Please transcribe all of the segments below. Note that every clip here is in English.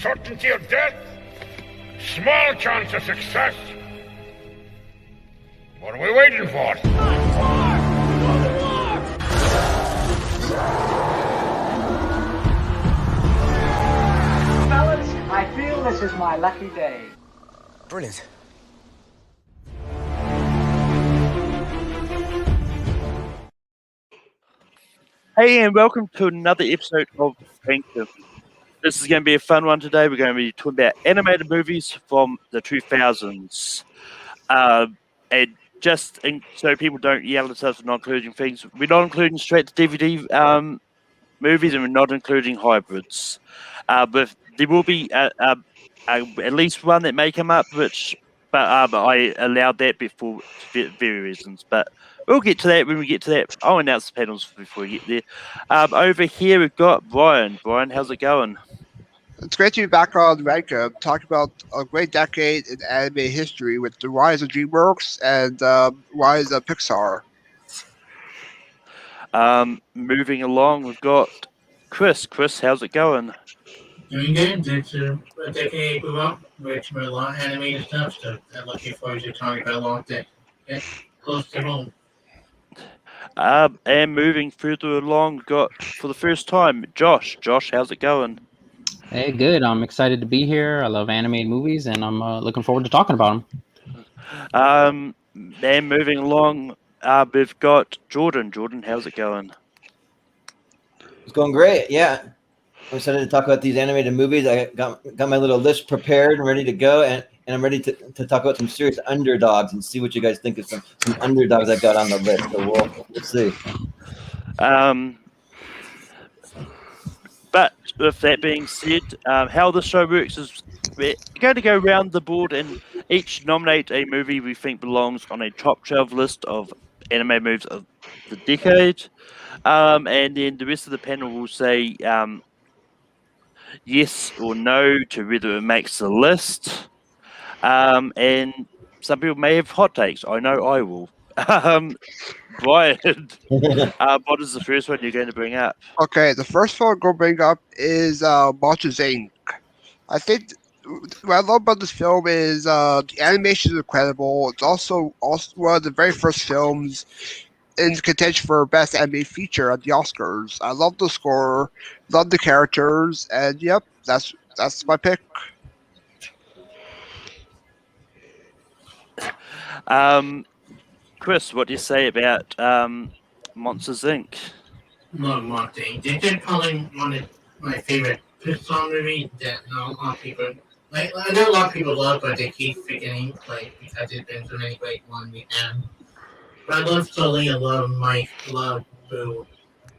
certainty of death, small chance of success. What are we waiting for? Fellas, I feel this is my lucky day. Brilliant. Hey, and welcome to another episode of Kingdom. This is going to be a fun one today. We're going to be talking about animated movies from the 2000s. And just so people don't yell at us for not including things, we're not including straight-to-DVD movies, and we're not including hybrids. But there will be at least one that may come up, but I allowed that for various reasons. But we'll get to that when we get to that. I'll announce the panels before we get there. Over here we've got Brian. Brian, how's it going? It's great to be back on Ranka, talking about a great decade in anime history with the rise of DreamWorks and rise of Pixar. Moving along, we've got Chris. Chris, how's it going? Doing good. It's a decade move up, which were a lot of animated stuff, so I'm looking forward to talking about a lot that get close to home. And moving further along, we've got, for the first time, Josh. Josh, how's it going? Hey, good. I'm excited to be here. I love animated movies, and I'm looking forward to talking about them. And moving along, we've got Jordan. Jordan, how's it going? It's going great. Yeah, I'm excited to talk about these animated movies. I got my little list prepared and ready to go, and I'm ready to talk about some serious underdogs and see what you guys think of some underdogs I got on the list. So we'll see. But with that being said, how the show works is we're going to go around the board and each nominate a movie we think belongs on a top 12 list of anime movies of the decade. And then the rest of the panel will say yes or no to whether it makes the list. And some people may have hot takes. I know I will. Brian, what is the first one you're going to bring up? Okay, the first one I'm going to bring up is Monsters, Inc. I think what I love about this film is the animation is incredible. It's also one of the very first films in contention for Best Animated Feature at the Oscars. I love the score, love the characters, and yep, that's my pick. Chris, what do you say about Monsters, Inc.? Love Monsters, Inc. They're just probably one of my favorite Pixar movies that not a lot of people like. I know a lot of people love, but they keep forgetting, like, because there's been so many great ones we have. But I love Sully, I love Mike, I love Boo.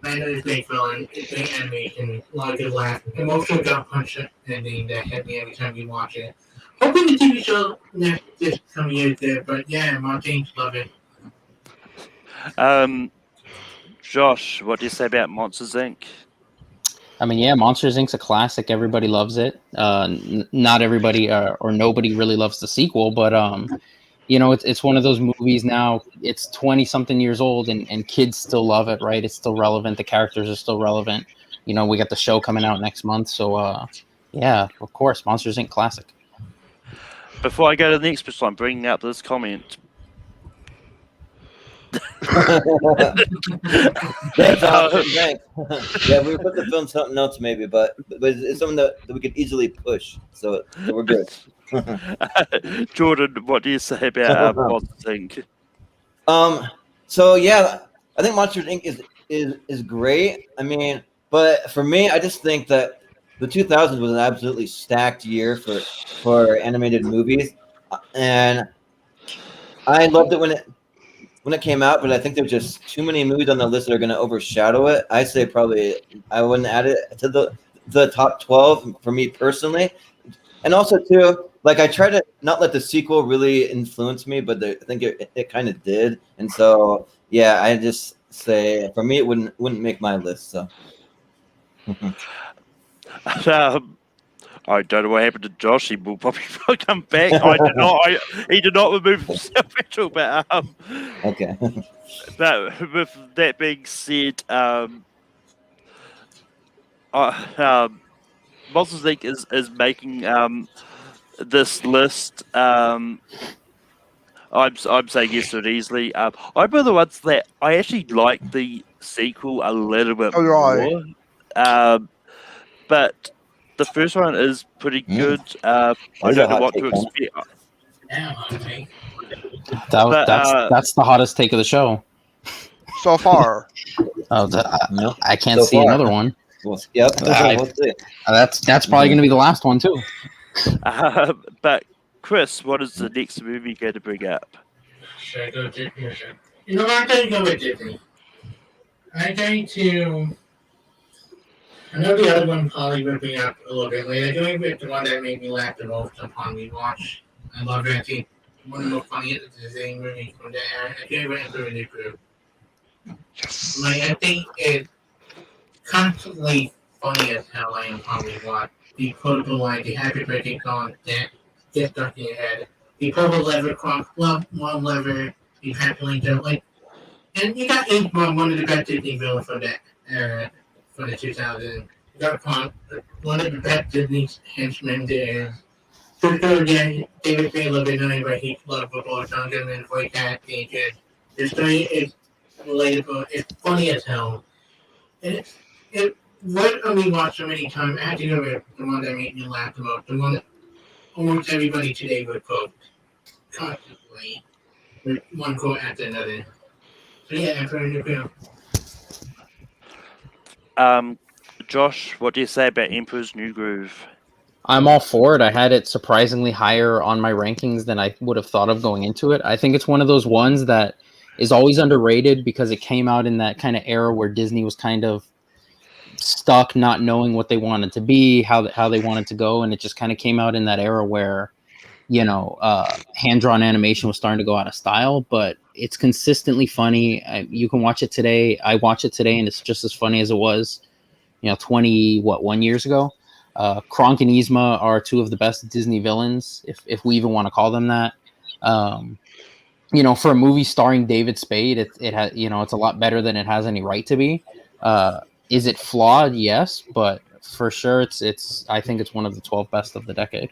I know it's great film, it's great animation, a lot of good laughs, emotional gut punch ending that hit me every time we watch it. Hoping the TV show next this coming year there, but yeah, Monsters, love it. Josh, what do you say about Monsters, Inc.? I mean, yeah, Monsters, Inc.'s a classic. Everybody loves it. Not everybody or nobody really loves the sequel, but it's one of those movies now. It's 20-something years old, and kids still love it, right? It's still relevant. The characters are still relevant. We got the show coming out next month, so yeah, of course, Monsters, Inc. classic. Before I go to the next person, I'm bringing up this comment. Thanks. Yeah, we put the film something else maybe, but it's something that we could easily push, so we're good. Jordan, what do you say about Monsters, Inc.? So yeah, I think Monsters, Inc. is great. I mean, but for me, I just think that the 2000s was an absolutely stacked year for animated movies, and I loved it when it came out, but I think there's just too many movies on the list that are going to overshadow it. I say probably I wouldn't add it to the top 12 for me personally. And also too, like I try to not let the sequel really influence me, but I think it kind of did. And so yeah, I just say for me it wouldn't make my list. So. I don't know what happened to Josh. He will probably come back. He did not remove himself at all. But okay. But with that being said, Monsters Inc. is making this list. I'm saying yes to it easily. I'm one of the ones that I actually like the sequel a little bit Oh, right. more. But the first one is pretty good. I There's don't a know hot what take to on it. expect. Damn, hot take. But That's the hottest take of the show. So far. Oh, No, I can't so see far. another one. Well, yep. We'll see. That's probably going to be the last one too. but Chris, what is the next movie going to bring up? Should I go Disney or should You know what? I'm going to go with Disney. I'm going to. I know the other one probably will bring up a little bit later. Going with the one that made me laugh the most upon rewatch. I love it. I think one of the most funniest Disney movies from that era. I can't remember the new group. Like, I think it's constantly funny as hell. I am upon rewatch. The quotable line, the happy birthday song that gets stuck in your head. The purple lever, one lever, the trampoline jump. Like, and you got Ink Bomb, one of the best Disney villains for that era, for the 2000s. You got one of the best Disney henchmen there is. For sure, again, David Faye loved it, knowing but he loved football, John Goodman, voice acting, good. The story is relatable, it's funny as hell. And it what I mean, watched so many times, I had to go with the one that made me laugh the most, the one that almost everybody today would quote constantly, with one quote after another. So yeah, after a new film. Josh, what do you say about Emperor's New Groove? I'm all for it. I had it surprisingly higher on my rankings than I would have thought of going into it. I think it's one of those ones that is always underrated because it came out in that kind of era where Disney was kind of stuck not knowing what they wanted to be, how they wanted to go, and it just kind of came out in that era where hand-drawn animation was starting to go out of style, but it's consistently funny. You can watch it today. I watch it today and it's just as funny as it was 1 years ago. Kronk and Yzma are two of the best Disney villains, if we even want to call them that. For a movie starring David Spade, it has it's a lot better than it has any right to be. Is it flawed? Yes, but for sure, it's. I think it's one of the 12 best of the decade.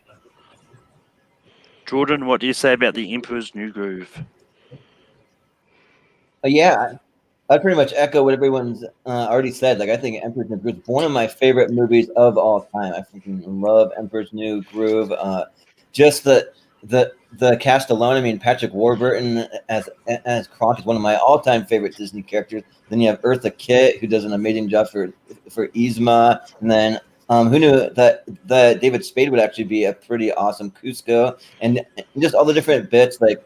Jordan, what do you say about the Emperor's New Groove? Yeah, I pretty much echo what everyone's already said. Like, I think Emperor's New Groove is one of my favorite movies of all time. I freaking love Emperor's New Groove. Just the cast alone. I mean, Patrick Warburton as Kronk is one of my all-time favorite Disney characters. Then you have Eartha Kitt, who does an amazing job for Yzma, and then who knew that David Spade would actually be a pretty awesome Cusco, and just all the different bits like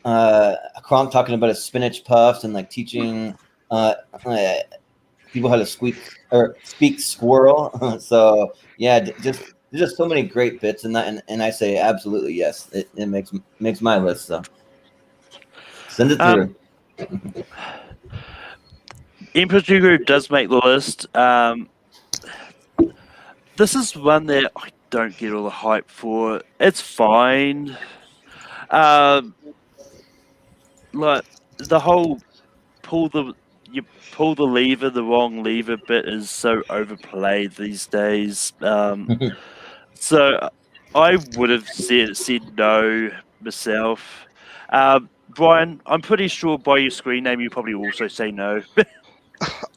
Kronk talking about his spinach puffs and like teaching people how to speak squirrel. So yeah, just there's just so many great bits in that, and I say absolutely yes. It makes my list. So send it through. Emperor's New Groove does make the list. This is one that I don't get all the hype for. It's fine. Like the whole pull the lever, the wrong lever bit is so overplayed these days. So I would have said no myself. Brian, I'm pretty sure by your screen name you probably also say no.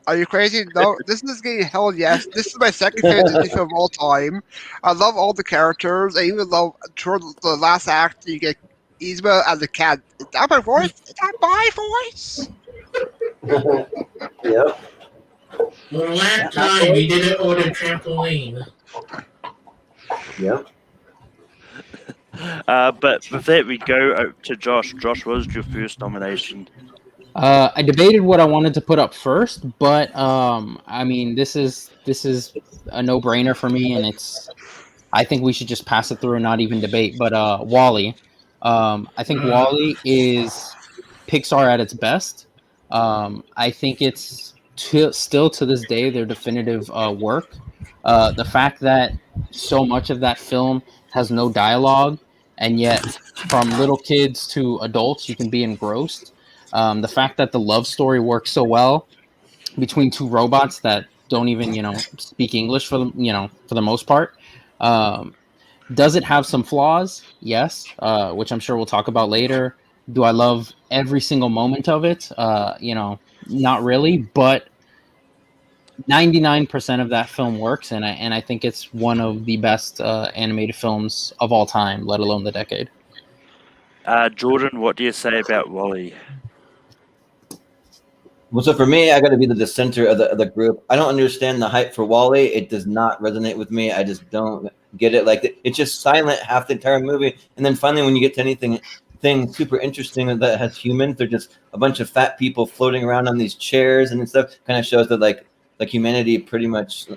Are you crazy? No, this is getting hell yes. This is my second favorite Disney film of all time. I love all the characters. I even love toward the last act you get Yzma as a cat. Is that my voice? Is that my voice? Yep. Well, last time we did it on a trampoline. Yep. But with that, we go to Josh. Josh, what was your first nomination? I debated what I wanted to put up first, but I mean, this is a no-brainer for me, and I think we should just pass it through and not even debate. But WALL-E, I think WALL-E is Pixar at its best. I think it's still to this day their definitive work. The fact that so much of that film has no dialogue, and yet from little kids to adults, you can be engrossed. The fact that the love story works so well between two robots that don't even speak English for the most part. Does it have some flaws? Yes, which I'm sure we'll talk about later. Do I love every single moment of it? Not really, but 99% of that film works, and I think it's one of the best animated films of all time, let alone the decade. Jordan, what do you say about Wally? Well, so for me, I got to be the dissenter of the group. I don't understand the hype for Wally. It does not resonate with me. I just don't get it. Like it's just silent half the entire movie, and then finally, when you get to anything super interesting that has humans, they're just a bunch of fat people floating around on these chairs and stuff. Kind of shows that like humanity pretty much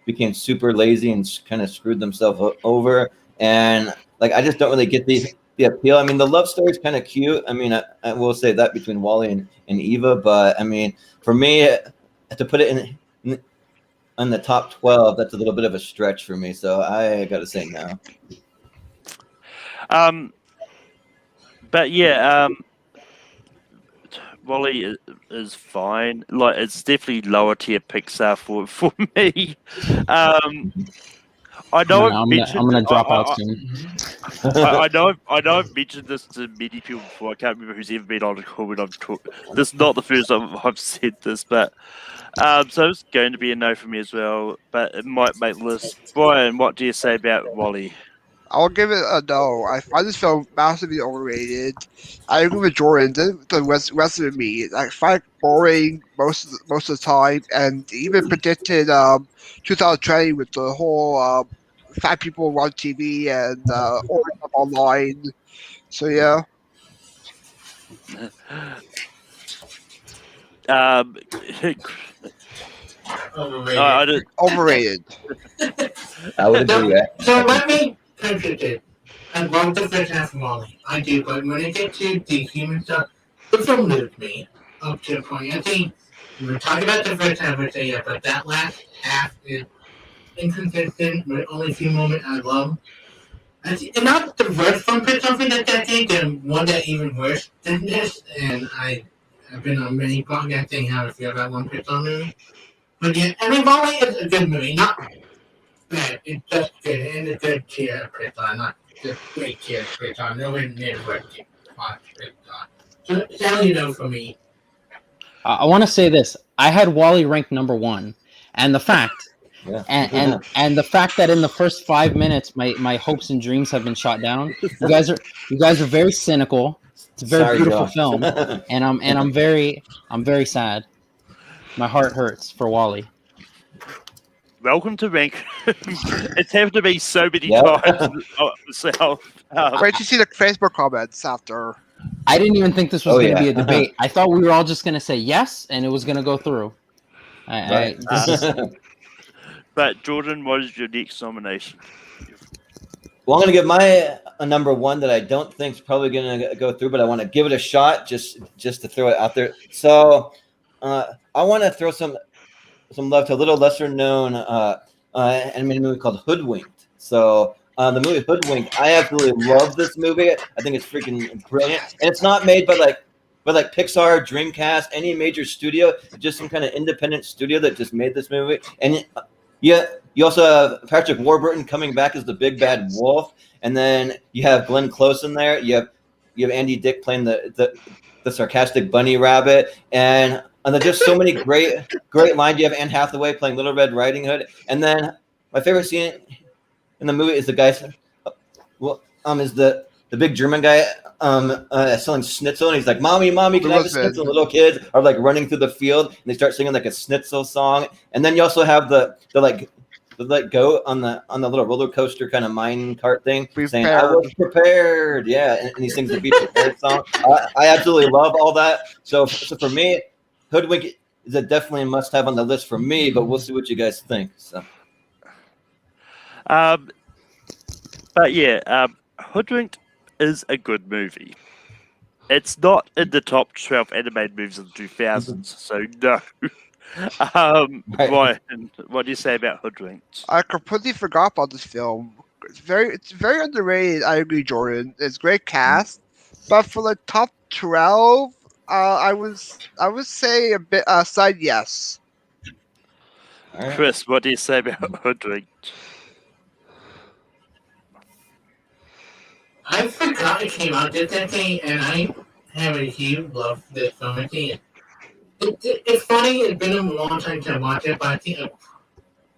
became super lazy and kind of screwed themselves over. And like I just don't really get the appeal. I mean, the love story is kind of cute. I mean, I will say that between Wally and Eva, but I mean, for me, to put it in the top 12, that's a little bit of a stretch for me. So I got to say no. But yeah, Wally is fine. Like it's definitely lower tier Pixar for me. I know I'm gonna drop out soon. I know I've mentioned this to many people before. I can't remember who's ever been on a call when I've talked. This is not the first time I've said this, but so it's going to be a no for me as well. But it might make the list. Brian, what do you say about Wally? I'll give it a no. I find this film massively overrated. I agree with Jordan. The rest of me, I find it boring most of the time, and even predicted 2020 with the whole fat people on TV and ordering up online. So yeah, Overrated. I don't. overrated. I would agree. So let me contradict it. I love the first half of Wally. I do, but when it gets to the human stuff, the film moved me up to a point. I think we were talking about the first half, which yeah, but that last half is inconsistent with only a few moments I love. And not the worst film for something that decade, the one that even worse than this, and I've been on many podcasts saying how I feel about One Pixar movie. But yeah, I mean, Wally is a good movie, not bad. It's just good, and a good tier of Pixar, not just great tier of Pixar. Nowhere near worth to watch Pixar. So it's only no for me. I want to say this. I had Wally ranked number 1, and the fact, Yeah. and the fact that in the first 5 minutes, my hopes and dreams have been shot down. You guys are very cynical. It's a very Sorry, beautiful Josh. film, and I'm very sad. My heart hurts for Wally. Welcome to Rank. It's happened to me so many Yeah. times myself. Great to see the Facebook comments after. I didn't even think this was going to be a yeah. debate. I thought we were all just going to say yes, and it was going to go through. Right. But Jordan, what is your next nomination? Well, I'm going to give my a number 1 that I don't think is probably going to go through, but I want to give it a shot just to throw it out there. So I want to throw some love to a little lesser known animated movie called Hoodwinked. So the movie Hoodwinked, I absolutely love this movie. I think it's freaking brilliant, and it's not made by Pixar, Dreamcast, any major studio. Just some kind of independent studio that just made this movie. And yeah, you also have Patrick Warburton coming back as the big bad wolf, and then you have Glenn Close in there. You have Andy Dick playing the sarcastic bunny rabbit, and there's just so many great lines. You have Anne Hathaway playing Little Red Riding Hood, and then my favorite scene in the movie is the guy, is the big German guy selling schnitzel, and he's like, "Mommy, can I have a schnitzel?" Little kids are like running through the field, and they start singing like a schnitzel song. And then you also have the goat on the little roller coaster kind of mine cart thing, saying, "I was prepared." Yeah, and he sings the "Be Prepared" song. I absolutely love all that. So for me, Hoodwink is a definitely a must-have on the list for me. But we'll see what you guys think. So. But yeah, Hoodwinked is a good movie. It's not in the top 12 animated movies of the 2000s, so no. Ryan, what do you say about Hoodwinked? I completely forgot about this film. It's very underrated. I agree, Jordan. It's great cast, but for the top 12, I would say a bit side yes. All right. Chris, what do you say about Hoodwinked? I forgot it came out this decade, and I have a huge love for this film. I think it's funny. It's been a long time to watch it, but I think a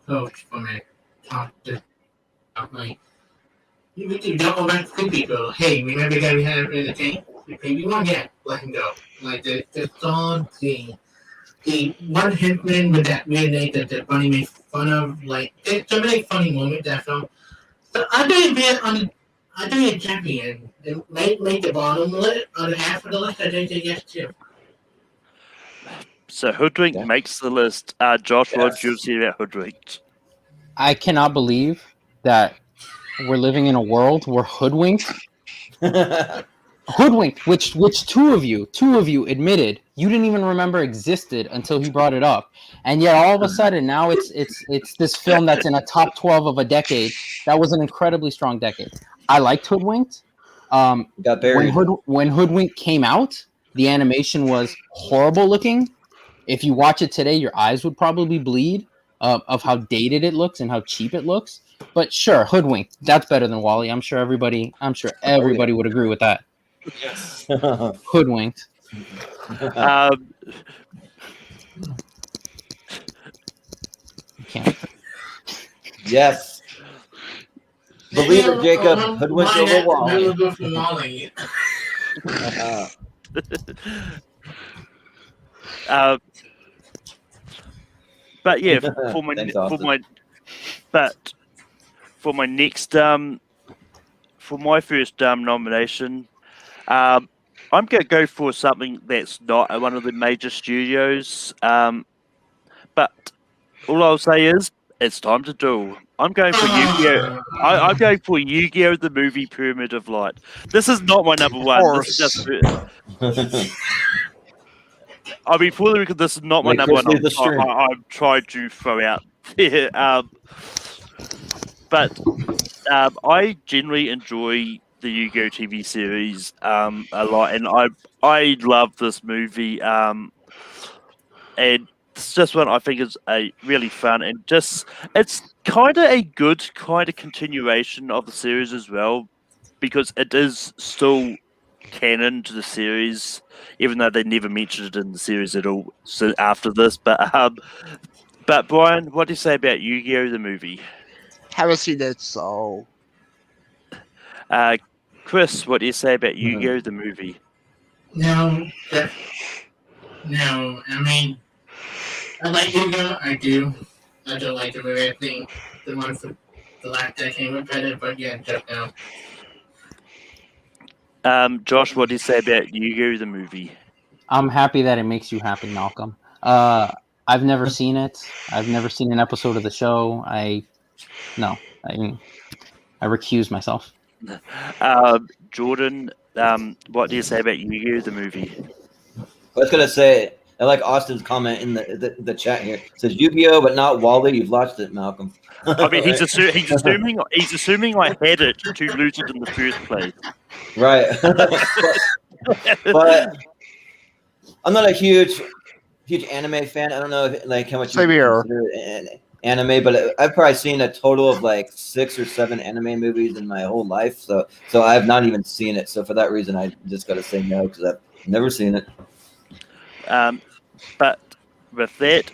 coach from it talked to like you don't go back to people. Hey, remember that we had in the tank? The previous one, yeah, let him go. Like the song, the one henchman with that weird name that the bunny made fun of. Like there's so many funny moments that film. So I'm doing bad on. I'm doing a champion and make the bottom list on half of the list. I did yes too. So Hoodwinked Yeah. makes the list. Josh, what Yes. do you say about Hoodwinked? I cannot believe that we're living in a world where Hoodwinked, which two of you admitted you didn't even remember existed until he brought it up, and yet all of a sudden now it's this film that's in a top 12 of a decade. That was an incredibly strong decade. I liked Hoodwinked. Got buried. When Hoodwinked came out, the animation was horrible looking. If you watch it today, your eyes would probably bleed of how dated it looks and how cheap it looks. But sure, Hoodwinked, that's better than Wall-E. I'm sure everybody would agree with that. Yes. Hoodwinked. Um, Can't. Yes. Believe it, Jacob. Hoodwinked over Wall-E. Go for Wally. But yeah, for Thanks, Austin. my next for my first nomination, I'm gonna go for something that's not one of the major studios. But all I'll say is it's time to duel. I'm going for Yu-Gi-Oh! I'm going for Yu-Gi-Oh! The movie Pyramid of Light. This is not my number one. This is just. I mean, for the record, this is not my Make number Chris one. leave the stream. I'm trying to throw out there. But I generally enjoy the Yu-Gi-Oh! TV series a lot, and I love this movie. And it's just one I think is a really fun and just it's kind of a good kind of continuation of the series as well, because it is still canon to the series, even though they never mentioned it in the series at all. So after this, but Brian, what do you say about Yu-Gi-Oh! The movie? Haven't seen it, so Chris, what do you say about Yu-Gi-Oh! The movie? No, I mean, I like Yu-Gi-Oh! I do. I don't like the movie. I think the one for the last decade was better, but yeah, just now. Josh, what do you say about Yu-Gi-Oh! The movie? I'm happy that it makes you happy, Malcolm. I've never seen it. I've never seen an episode of the show. I recuse myself. Jordan, what do you say about Yu-Gi-Oh! The movie? I was gonna say, I like Austin's comment in the chat here. It says Yu-Gi-Oh, but not Wally. You've lost it, Malcolm. I mean, he's assuming I had it to loot it in the first place. Right. but I'm not a huge anime fan. I don't know if, how much Same you here. consider anime, but I've probably seen a total of 6 or 7 anime movies in my whole life. So I have not even seen it. So for that reason, I just got to say no because I've never seen it. But with that,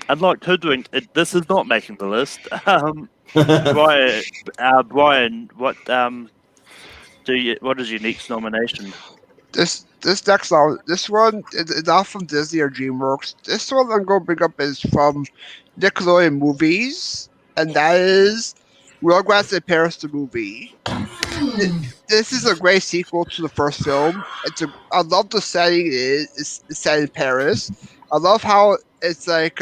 unlike Hoodwinked, this is not making the list. Brian, what is your next nomination? this next one, this one is not from Disney or DreamWorks. This one I'm going to bring up is from Nickelodeon movies, and that is Rugrats in Paris the movie. This is a great sequel to the first film. I love the setting. It's set in Paris. I love how it's like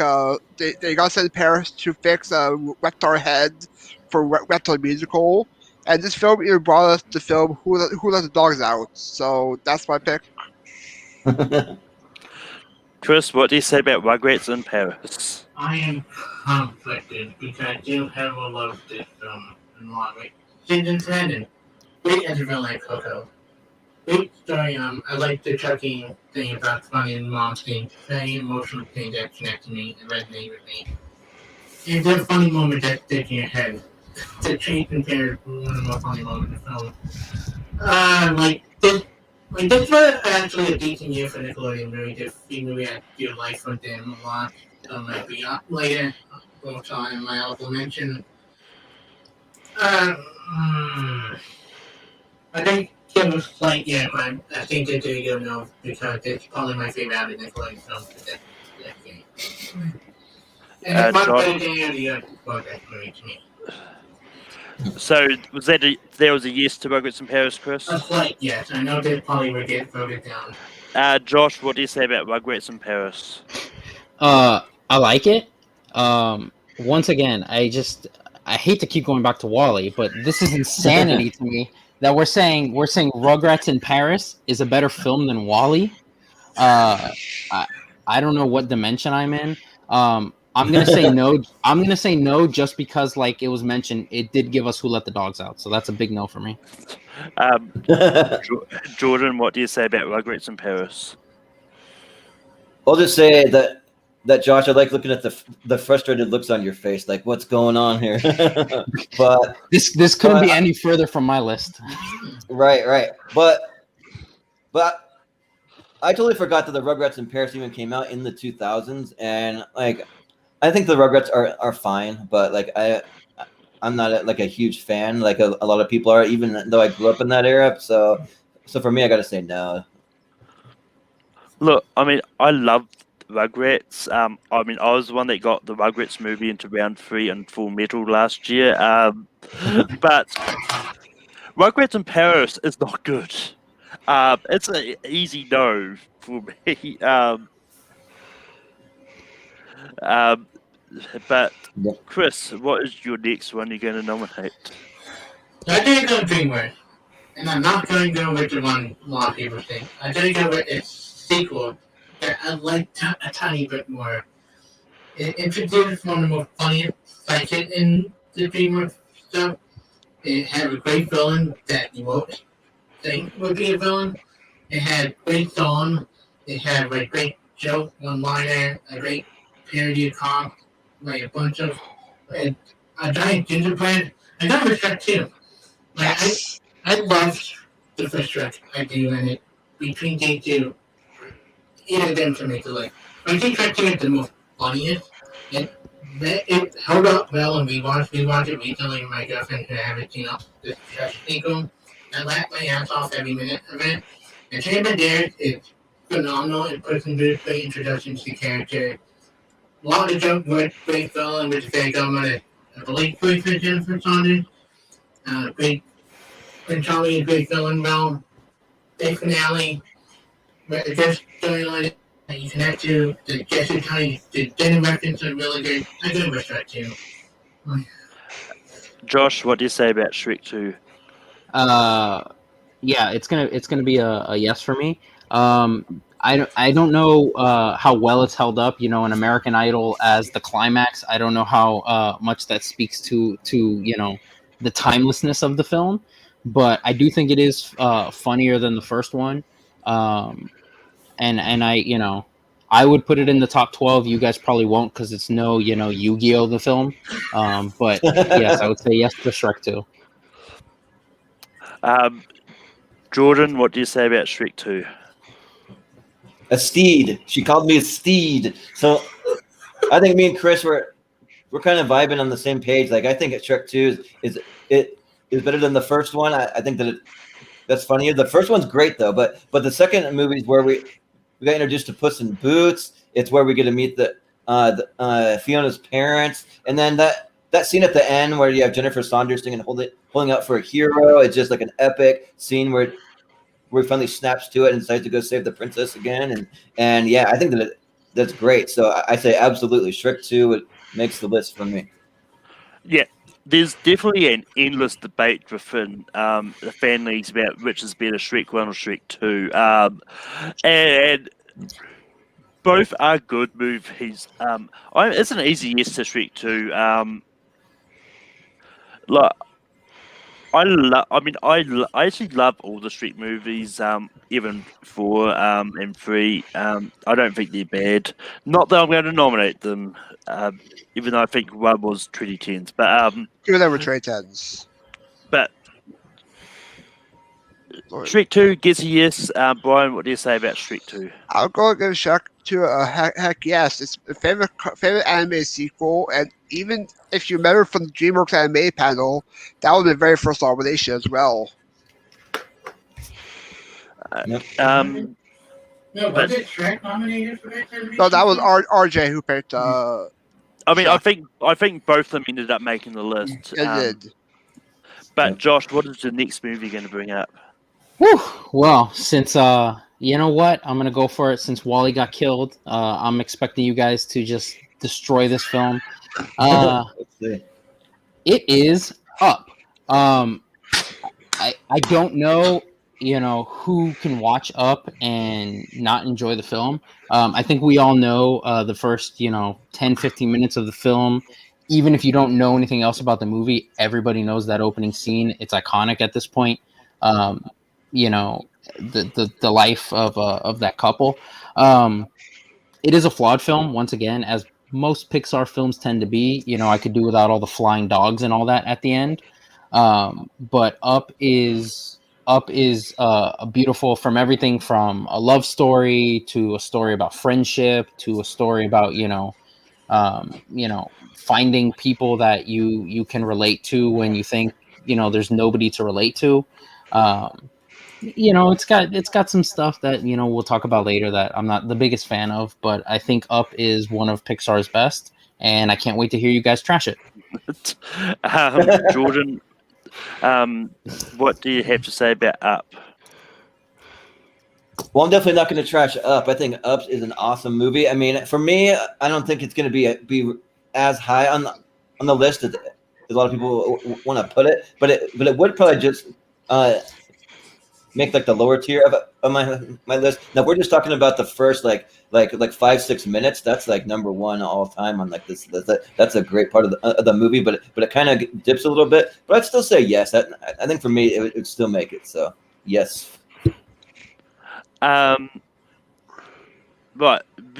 they got sent to Paris to fix a Reptar head for Reptar musical. And this film even brought us the film Who Let the Dogs Out. So that's my pick. Chris, what do you say about Rugrats in Paris? I am conflicted because I do have a love of this film and a lot. Like, Sid and Brandon, great as a villain like Coco. Great story. I like the Chucky thing about funny and mom thing. Very emotional thing that connected me and resonated with me. And there's a funny moment that sticks in your head. The change compared to one of the most funny moments in the film. This was actually a decent year for Nickelodeon movie. The free movie I do like from them a lot. Might be up later. Which I might also mention. Uh, mm, I think it was like but I think they do go no because it's probably my favorite out of Nickelodeon film to that game. And it's much better than any of the other Rugrats movie to me. So was there was a yes to Rugrats in Paris, Chris? A slight yes. I know they probably would get voted down. Josh, what do you say about Rugrats in Paris? I like it. Once again, I hate to keep going back to Wally, but this is insanity to me that we're saying Rugrats in Paris is a better film than Wally. I don't know what dimension I'm in. I'm gonna say no. I'm gonna say no just because, like it was mentioned, it did give us Who Let the Dogs Out, so that's a big no for me. Jordan, what do you say about Rugrats in Paris? I'll just say that Josh, I like looking at the frustrated looks on your face, like what's going on here. But this couldn't be any further from my list. Right. But I totally forgot that the Rugrats in Paris even came out in the 2000s, and like I think the Rugrats are fine, but like I'm not a huge fan like a lot of people are, even though I grew up in that era. So for me, I got to say no. Look, I mean, I love Rugrats. I mean, I was the one that got the Rugrats movie into round 3 and Full Metal last year. But Rugrats in Paris is not good. It's an easy no for me. But Chris, what is your next one you're going to nominate? I think I'm going DreamWorks, and I'm not going to go with the one a lot of people think. I'm going to go with its sequel that I liked a tiny bit more. It introduced one of the most funniest psychics in the DreamWorks stuff. It had a great villain that you won't think would be a villain. It had great song. It had a great joke, one-liner, a great parody of comics, like a bunch of a giant gingerbread. I got Shrek too. Like I loved the first Shrek. I do, and it between day two, either of them to make it like. I think Shrek 2 is the most funniest. It held up well, and we watched it recently. My girlfriend who haven't seen the Shrek sequel. I laughed my ass off every minute of it. And Chamber Dare is phenomenal. It puts in great introduction to the character. A lot of jokes with great villain, which is very good. I believe voice for Jennifer Saunders. Great Prince Charlie, a great villain, well. Big finale. But just storyline that you connect to. The Jesse Tiny, the Jenny reference are really good. I go with Shrek too. Josh, what do you say about Shrek 2? Yeah, it's gonna be a yes for me. I don't know how well it's held up, in American Idol as the climax. I don't know how much that speaks to the timelessness of the film, but I do think it is funnier than the first one. And I would put it in the top 12. You guys probably won't because it's no Yu-Gi-Oh the film. But yes, I would say yes to Shrek 2. Jordan, what do you say about Shrek 2? A steed. She called me a steed. So I think me and Chris we're kind of vibing on the same page. Like I think Shrek 2 is better than the first one. I think that's funnier. The first one's great though, but the second movie is where we got introduced to Puss in Boots. It's where we get to meet the Fiona's parents, and then that scene at the end where you have Jennifer Saunders singing holding out for a hero. It's just like an epic scene where he finally snaps to it and decides to go save the princess again. And yeah, I think that's great. So I say absolutely Shrek 2 makes the list for me. Yeah, there's definitely an endless debate within the fan leagues about which is better, Shrek 1 or Shrek 2. And both are good movies. It's an easy yes to Shrek 2. Look, I actually love all the Street movies. Even 4 and 3. I don't think they're bad. Not that I'm going to nominate them. Even though I think one was pretty tense. But Two of them were trade tens. but Street 2 gets a yes. Brian, what do you say about Street 2? I'll go and give Shrek to a heck yes. It's my favorite anime sequel, and even if you remember from the DreamWorks anime panel, that was the very first nomination as well. Yep. No, was it Shrek nominated for that television? No, that was RJ who picked. I mean, I think both of them ended up making the list. It did. But Josh, what is the next movie going to bring up? Whew. Well, since you know what, I'm gonna go for it. Since Wally got killed, I'm expecting you guys to just destroy this film. Let's see. It is Up. I don't know, who can watch Up and not enjoy the film. I think we all know the first 10, 15 minutes of the film. Even if you don't know anything else about the movie, everybody knows that opening scene. It's iconic at this point. The life of that couple. It is a flawed film, once again, as most Pixar films tend to be. I could do without all the flying dogs and all that at the end. But Up is a beautiful, from everything from a love story to a story about friendship to a story about finding people that you can relate to when you think there's nobody to relate to. It's got some stuff that we'll talk about later that I'm not the biggest fan of, but I think Up is one of Pixar's best, and I can't wait to hear you guys trash it. Jordan, what do you have to say about Up? Well, I'm definitely not going to trash Up. I think Up is an awesome movie. I mean, for me, I don't think it's going to be as high on the list as a lot of people want to put it, but it would probably just make like the lower tier of my list. Now, if we're just talking about the first like 5-6 minutes, that's like number one all time on like this. That's a great part of the movie, but it kind of dips a little bit. But I'd still say yes. I think for me, it would still make it. So yes. Right.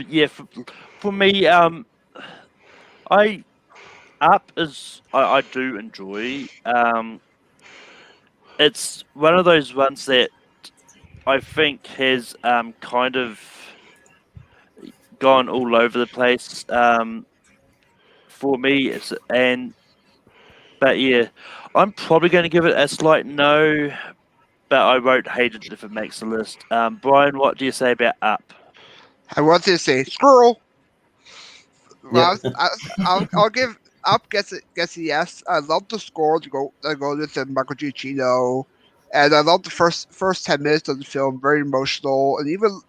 Yeah. For me, I do enjoy. It's one of those ones that I think has kind of gone all over the place for me. But yeah, I'm probably going to give it a slight no, but I won't hate it if it makes the list. Brian, what do you say about Up? I wanted to say squirrel. Well, Yeah. I'll give Up gets a yes. I love the score to go with Michael Giacchino, and I love the first 10 minutes of the film. Very emotional, and even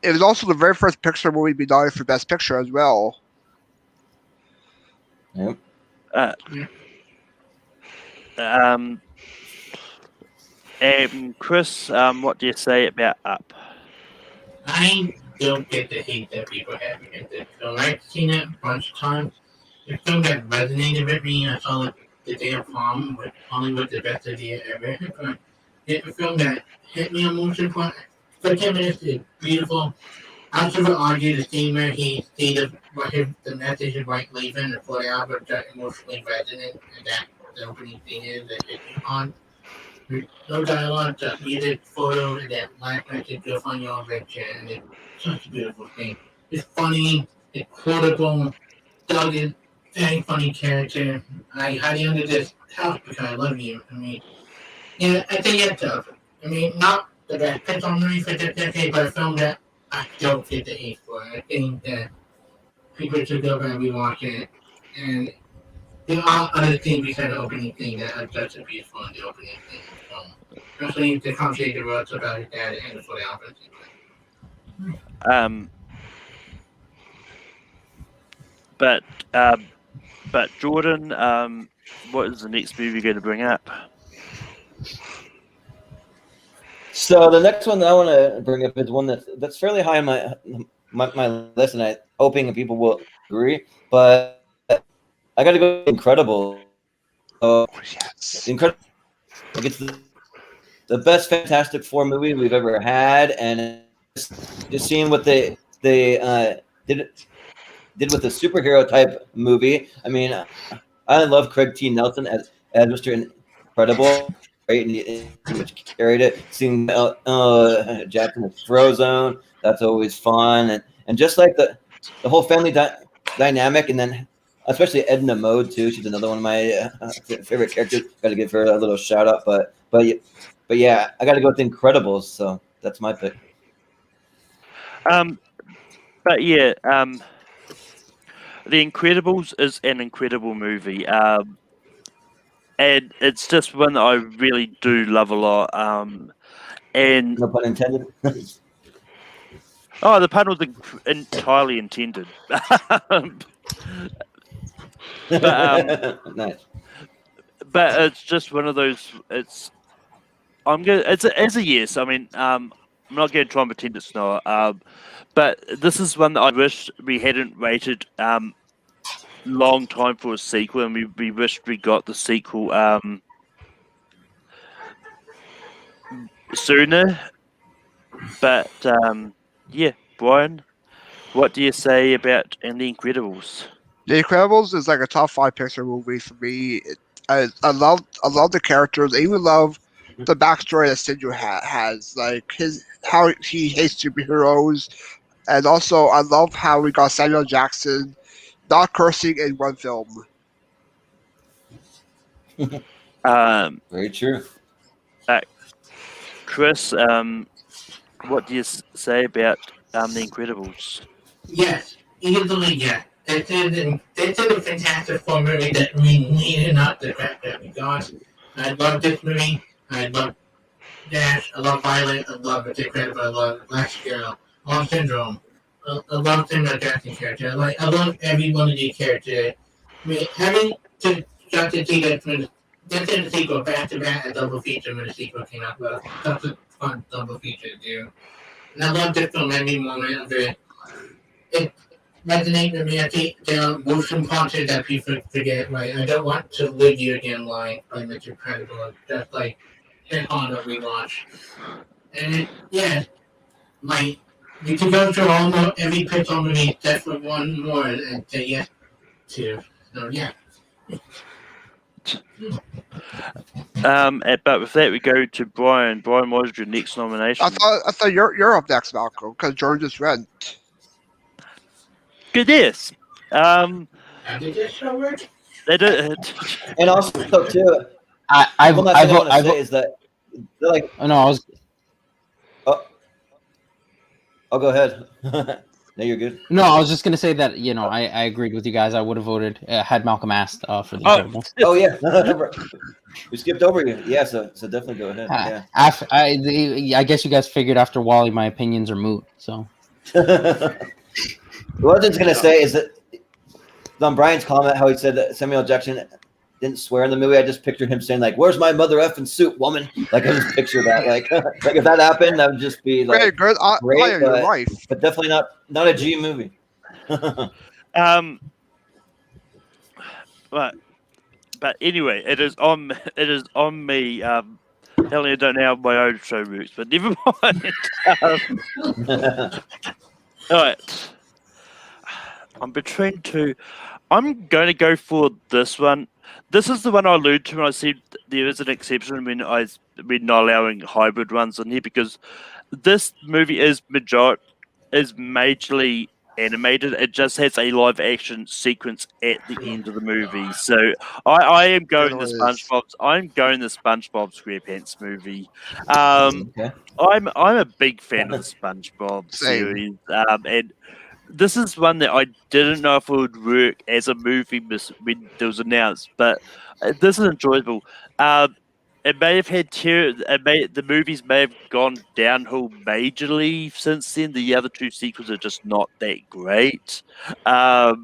it was also the very first Pixar movie to be nominated for Best Picture as well. Yep. And Chris, what do you say about Up? I don't get the hate that people have against it. So I've seen it a bunch of times. The film that resonated with me, I saw it the day of prom with Hollywood, the best idea ever. But it's a film that hit me emotionally for 10 minutes. It's beautiful. I should argue the scene where he stated what the message is right leaving the Florida Albert that emotionally resonant, and that the opening scene is that hit me on. No dialogue, just music, photo, and that life message go on your adventure, and it's such a beautiful thing. It's funny, it's quotable, Doug is very funny character. I highly under this house because I love you. I mean, yeah, I think it's tough. I mean, not the best Pixar movie for this decade, but a film that I don't get the hate for. I think that people should go back and rewatch it, and there are other things besides the opening thing that are just as beautiful in the opening thing. Especially the conversation was about his dad and the Florida Albert. But Jordan, what is the next movie going to bring up? So the next one that I want to bring up is one that's fairly high on my list, and I'm hoping people will agree. But I got to go with Incredible. Yes. Incredible Like it's the best Fantastic Four movie we've ever had, and just seeing what they did with the superhero type movie. I mean, I love Craig T. Nelson as Mr. Incredible, right? And he pretty much carried it. Seeing Jackson with Frozone, that's always fun, and just like the whole family dynamic, and then especially Edna Mode too. She's another one of my favorite characters. Got to give her a little shout out, but yeah, I got to go with The Incredibles. So that's my pick. But yeah, The Incredibles is an incredible movie, and it's just one that I really do love a lot. And No pun intended. oh, the pun was entirely intended. Nice. But it's just one of those. It's a yes. I mean, I'm not going to try and pretend it's not. But this is one that I wish we hadn't waited long time for a sequel, and we wished we got the sequel sooner. But yeah, Brian, what do you say about The Incredibles? The Incredibles is like a top 5 Pixar movie for me. I love the characters. I even love the backstory that Sidhu has, like how he hates superheroes, and also I love how we got Samuel Jackson not cursing in one film. Very true. Chris, what do you say about The Incredibles? Yes, easily yes. This is a Fantastic Four movie that we needed, not the crap that we got. I love this movie. I love Dash. I love Violet. I love The Incredible. I love Last Girl. I love Syndrome. I love Samuel Jackson character. I love every one of these characters. I mean, having to Justin Seagull this is a sequel back to back, a double feature when the sequel came out. Well, that's a fun double feature to do. And I love this film every moment of it. It resonates with me. I think there are motion punches that people forget. Like, I don't want to live you again line by Mr. Incredible. Just like hit on that we watched. And yeah, like you can go through almost every Pixar movie except for one more and say yes to. So yeah. But with that, we go to Brian. Brian, what is your next nomination? I thought you're up next, Malcolm, because Jordan just went. Good, yes. How did this show work? They did. And also too, I one last thing I want to say is that they're like, no, I was. I'll go ahead. No, you're good. No, I was just gonna say that I agreed with you guys. I would have voted had Malcolm asked for the Incredibles. Oh yeah, we skipped over you. Yeah, so definitely go ahead. Yeah. I guess you guys figured after Wally my opinions are moot. So what I was gonna say is that on Brian's comment, how he said that Samuel Jackson didn't swear in the movie. I just pictured him saying like, "Where's my mother effing suit, woman?" Like I just picture that. Like if that happened, that would just be like very good. great, Your wife, but definitely not a G movie. But anyway, it is on me. Apparently I don't know how my own show works, but never mind. All right, I'm between two. I'm going to go for this one. This is the one I alluded to when I said there is an exception when we're not allowing hybrid ones in here, because this movie is majorly animated. It just has a live action sequence at the end of the movie. So I am going the SpongeBob. I'm going the SpongeBob SquarePants movie. Okay. I'm a big fan of the SpongeBob series, and this is one that I didn't know if it would work as a movie when it was announced, but this is enjoyable. It may have had the movies may have gone downhill majorly since then. The other two sequels are just not that great. But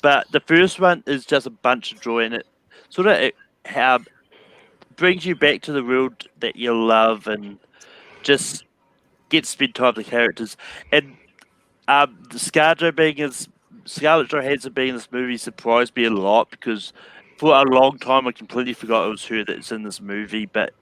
the first one is just a bunch of joy, and it sort of brings you back to the world that you love, and just get to spend time with the characters. And Scarlett Johansson being in this movie surprised me a lot, because for a long time, I completely forgot it was her that's in this movie. But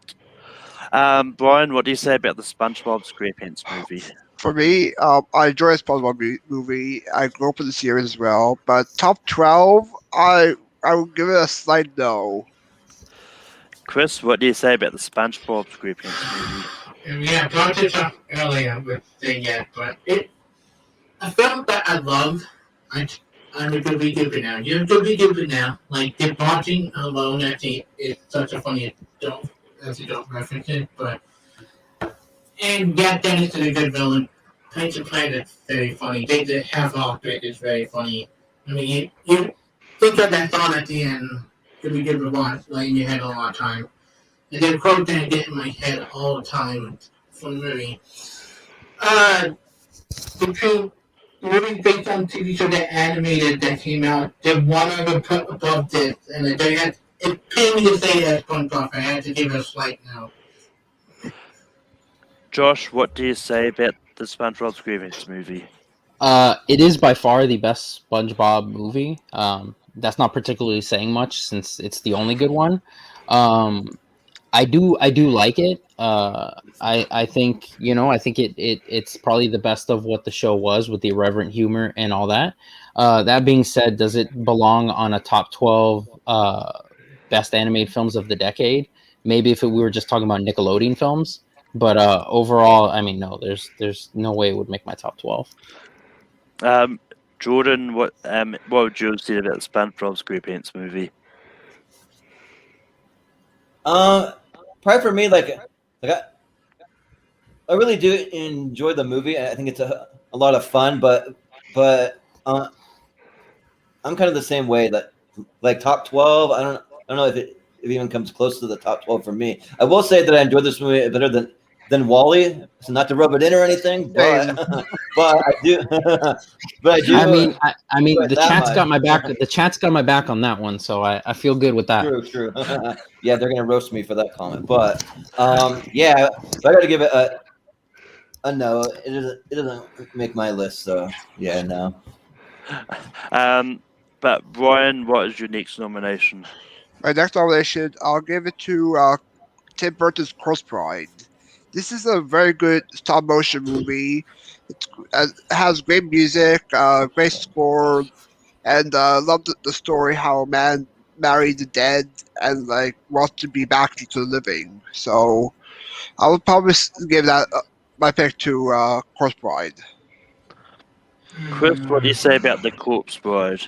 Brian, what do you say about the SpongeBob SquarePants movie? For me, I enjoy the SpongeBob movie. I grew up with the series as well. But top 12, I would give it a slight no. Chris, what do you say about the SpongeBob SquarePants movie? Yeah, brought this up earlier with saying yet, but a film that I love. I'm a Goopy Goopy now. You're a Goopy Goopy now. Like, the botching alone, I think, is such a funny adult, as you don't reference it, but. And Jack Dennis is a good villain. Planes and Planet's very funny. The half off bit is very funny. I mean, you think of that thought at the end, Goopy Goopy watch, like, in your head a lot of time. And then quote that I get in my head all the time from the movie. The movie based on TV show that animated that came out, the one I would put above this, and it pained me to say that SpongeBob. I had to give it a slight no. Josh, what do you say about the SpongeBob SquarePants movie? It is by far the best SpongeBob movie. That's not particularly saying much since it's the only good one. I do like it. I think it's probably the best of what the show was with the irreverent humor and all that. That being said, does it belong on a top 12 best animated films of the decade? Maybe if we were just talking about Nickelodeon films, but overall, I mean, no. There's no way it would make my top 12. Jordan, what would you say about the SpongeBob SquarePants movie? Probably for me, like I really do enjoy the movie. I think it's a lot of fun, but I'm kind of the same way. That like top 12, I don't know if it even comes close to the top 12 for me. I will say that I enjoyed this movie better than Wall-E. So not to rub it in or anything, but but I do. But I do. I mean, the chat's got my back. The chat's got my back on that one, so I feel good with that. True. Yeah, they're gonna roast me for that comment, but yeah, so I got to give it a no. It doesn't make my list, so yeah, no. But Brian, what is your next nomination? My next nomination, I'll give it to Tim Burton's Corpse Bride. This is a very good stop motion movie. It has great music, great score, and love the story how a man married the dead and like wants to be back into the living. So I would probably give that my pick to Corpse Bride. Chris, what do you say about the Corpse Bride?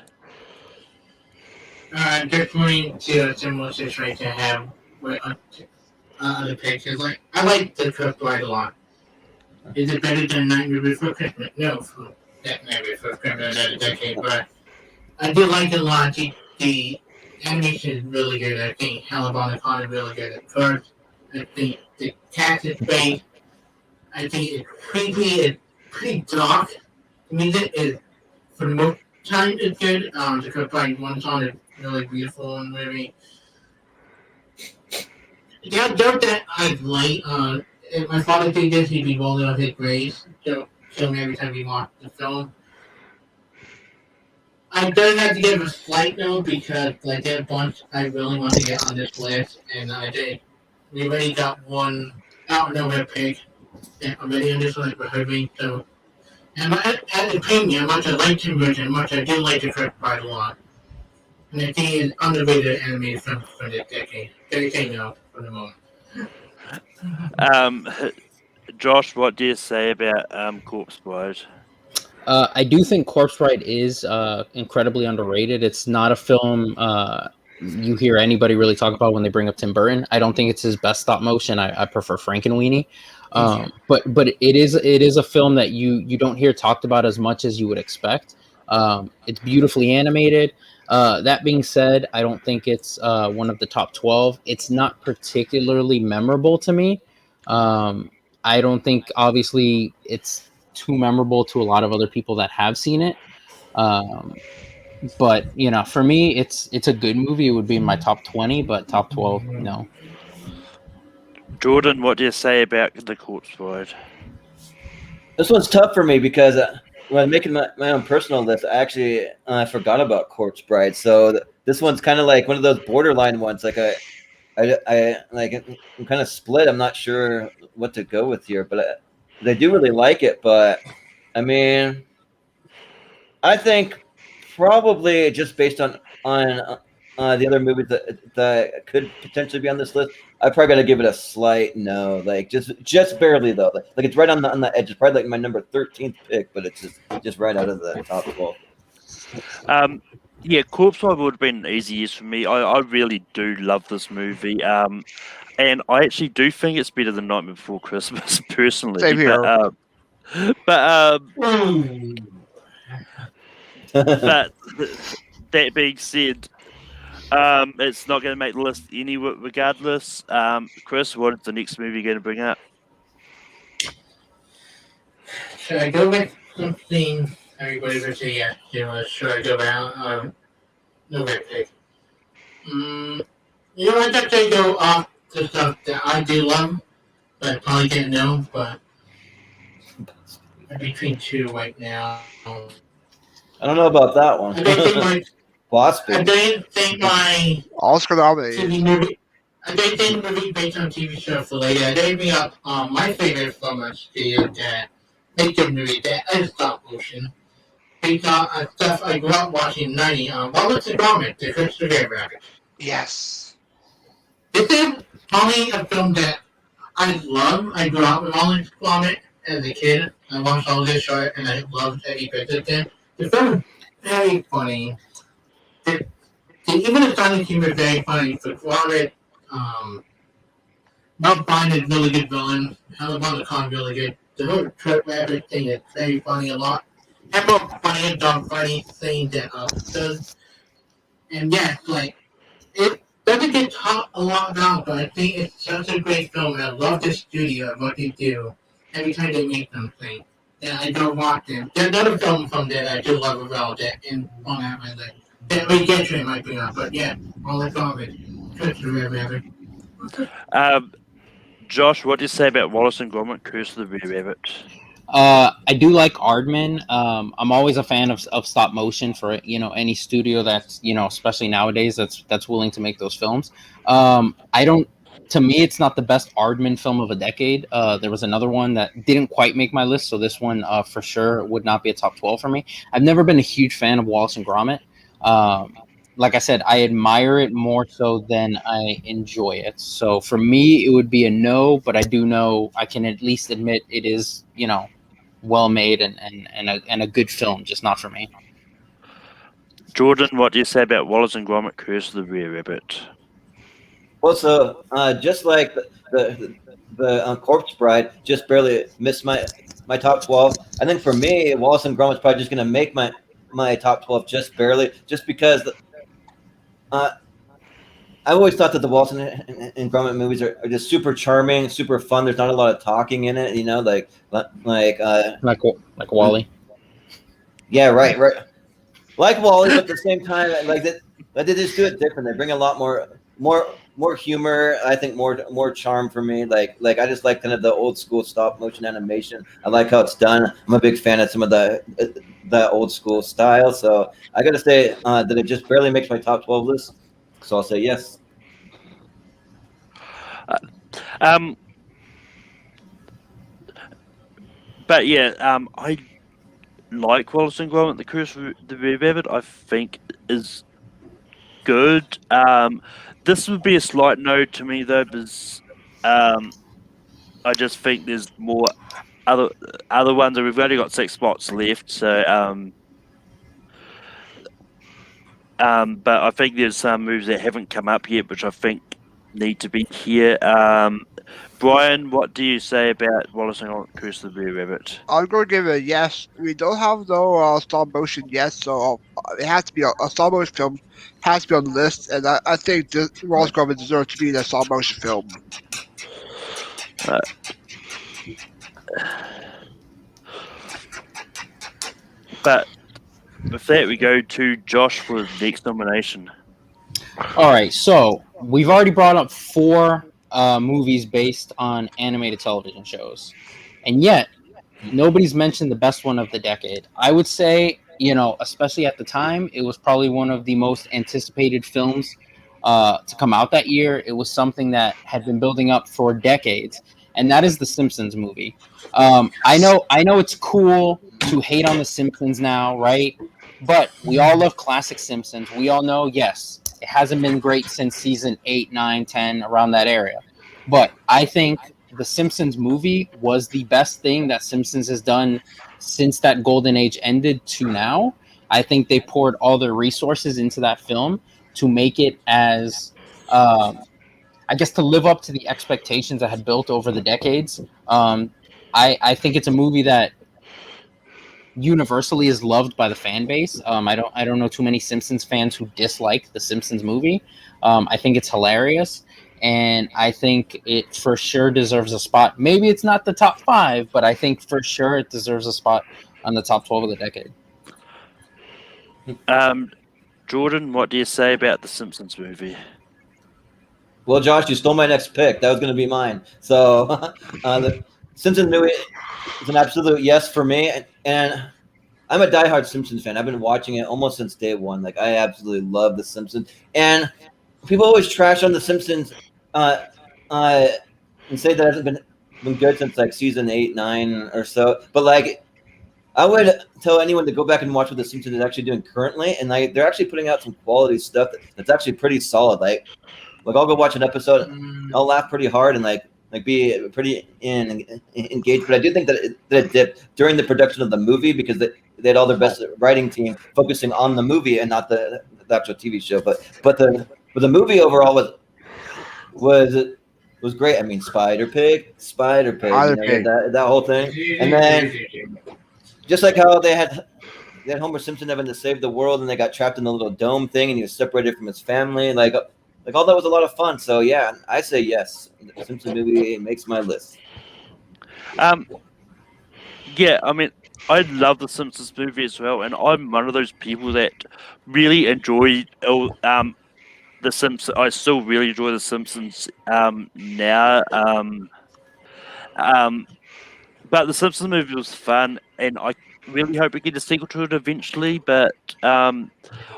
Just wanting to similar situation to have with other pictures. Like, I like the Corpse Bride a lot. Is it better than Nightmare Before Christmas? No, for that Nightmare Before Christmas another decade, but I do like it a lot. The animation is really good. I think Helena Bonham Carter is really good at first. I think the cast is great. I think it's creepy. It's pretty dark. The music is, for the most time, it's good. The Corpse Bride one song is really beautiful in the movie. The other joke that I like, if my father did this, he'd be rolling on his grave. So kill me every time he watched the film. I don't have to give a slight no because like there's a bunch I really want to get on this list, and I did. We already got one out of nowhere pick already on this list for Herbie. So, and as opinion, much I like Tim Burton, much I do like the Corpse Bride a lot, and I think it's underrated animated film for this decade. Decade now for the moment. Josh, what do you say about Corpse Bride? I do think Corpse Bride is incredibly underrated. It's not a film you hear anybody really talk about when they bring up Tim Burton. I don't think it's his best stop motion. I prefer Frankenweenie. But it is a film that you don't hear talked about as much as you would expect. It's beautifully animated. That being said, I don't think it's one of the top 12. It's not particularly memorable to me. I don't think, obviously, it's too memorable to a lot of other people that have seen it. But, for me, it's a good movie. It would be in my top 20, but top 12, no. Jordan, what do you say about the Corpse Bride? This one's tough for me because when I'm making my own personal list, I actually forgot about Corpse Bride. So this one's kind of like one of those borderline ones. Like I like I'm kind of split. I'm not sure what to go with here, but I do really like it. But I mean, I think probably just based on the other movies that could potentially be on this list, I probably got to give it a slight no, like just barely though. Like it's right on the edge. It's probably like my number 13th pick, but it's just right out of the top 12. Yeah, Corpse Bride would have been an easy yes for me. I really do love this movie. And I actually do think it's better than Nightmare Before Christmas, personally. Same here. But Hmm. but that being said, it's not going to make the list regardless. Chris, what is the next movie you're going to bring up? Should I go with something everybody would say yes to? Should I go out? No red pick. You know, I'd actually go off the stuff that I do love, but I probably didn't know, but I'm between two right now. I don't know about that one. I don't think my Boss I Baby. don't think my Oscar nominated. TV movie. I don't think movie based on TV show related. I don't bring up my favorite from a studio that make a movie that is stop motion. Based on stuff I grew up watching in the 90s. Wallace and Gromit, the Christopher Rabbit. Yes. This is probably a film that I love. I grew up with Wallace and Gromit as a kid. I watched all this show and I loved every bit of it. The film is very funny. Even the silent humor is very funny. For Gromit, Bob Bine is really good villain. Helen Khan really good. The whole Trip Rabbit thing is very funny a lot. And Bob funny and Dog funny thing that does. And yeah, like it doesn't get talked a lot about, but I think it's such a great film. And I love the studio what they do every time they make something. And I don't watch them. There's another film from there that I do love about that and on that my list. That we get to it might be on, but yeah, all the garbage. Christopher Rabbit. Josh, what do you say about Wallace and Gromit: Curse of the Red Rabbit? I do like Aardman. I'm always a fan of stop motion for any studio that's especially nowadays that's willing to make those films. I don't. To me, it's not the best Aardman film of a decade. There was another one that didn't quite make my list, so this one for sure would not be a top 12 for me. I've never been a huge fan of Wallace and Gromit. Like I said, I admire it more so than I enjoy it. So for me, it would be a no, but I do know I can at least admit it is, well made and a good film, just not for me. Jordan, what do you say about Wallace and Gromit: Curse of the Red Rabbit? Well, so just like the Corpse Bride, just barely missed my top 12. I think for me, Wallace and Gromit is probably just going to make my top 12 just barely, just because I always thought that the Wallace and Gromit movies are just super charming, super fun. There's not a lot of talking in it, Like Wally. Yeah, right. Like Wally, but at the same time, they just do it different. They bring a lot more humor. I think more charm for me. Like I just like kind of the old school stop motion animation. I like how it's done. I'm a big fan of some of the old school style. So I got to say that it just barely makes my top 12 list. So I'll say yes. But yeah, I like Wallace and Gromit: The Curse of the Red Rabbit. I think is good. This would be a slight no to me though, because I just think there's more other ones, and we've only got 6 spots left. So, but I think there's some moves that haven't come up yet, which I think need to be here. Brian, what do you say about Wallace and Gromit: Curse of the Red Rabbit? I'm going to give it a yes. We don't have no stop motion yet, so it has to be a stop motion film. Has to be on the list, and I think Wallace Gromit deserves to be in a stop motion film. But with that, we go to Josh for the next nomination. All right, so we've already brought up 4 movies based on animated television shows, and yet nobody's mentioned the best one of the decade. I would say, you know, especially at the time, it was probably one of the most anticipated films to come out that year. It was something that had been building up for decades, and that is the Simpsons movie. I know it's cool to hate on the Simpsons now, right? But we all love classic Simpsons. We all know, yes, it hasn't been great since season 8, 9, 10, around that area. But I think the Simpsons movie was the best thing that Simpsons has done since that golden age ended to now. I think they poured all their resources into that film to make it as, I guess, to live up to the expectations that had built over the decades. I think it's a movie that universally is loved by the fan base. I don't know too many Simpsons fans who dislike the Simpsons movie. I think it's hilarious, and I think it for sure deserves a spot. Maybe it's not the top 5, but I think for sure it deserves a spot on the top 12 of the decade. Jordan, what do you say about the Simpsons movie? Well, Josh, you stole my next pick. That was going to be mine. So the Simpsons movie is an absolute yes for me. And I'm a diehard Simpsons fan. I've been watching it almost since day one. Like, I absolutely love The Simpsons. And people always trash on The Simpsons and say that it hasn't been good since, like, season 8, 9 or so. But, like, I would tell anyone to go back and watch what The Simpsons is actually doing currently. And, like, they're actually putting out some quality stuff that's actually pretty solid. Like I'll go watch an episode. I'll laugh pretty hard and like be pretty engaged. But I do think that it dipped during the production of the movie because they had all their best writing team focusing on the movie and not the actual TV show. But the movie overall was great. I mean, Spider Pig, that whole thing, and then just like how they had Homer Simpson having to save the world and they got trapped in the little dome thing and he was separated from his family, like all that was a lot of fun. So yeah, I say yes. The Simpsons movie makes my list. Yeah, I mean, I love the Simpsons movie as well, and I'm one of those people that really enjoy the Simpsons. I still really enjoy the Simpsons now. But the Simpsons movie was fun, and I really hope we get a sequel to it eventually. But I'm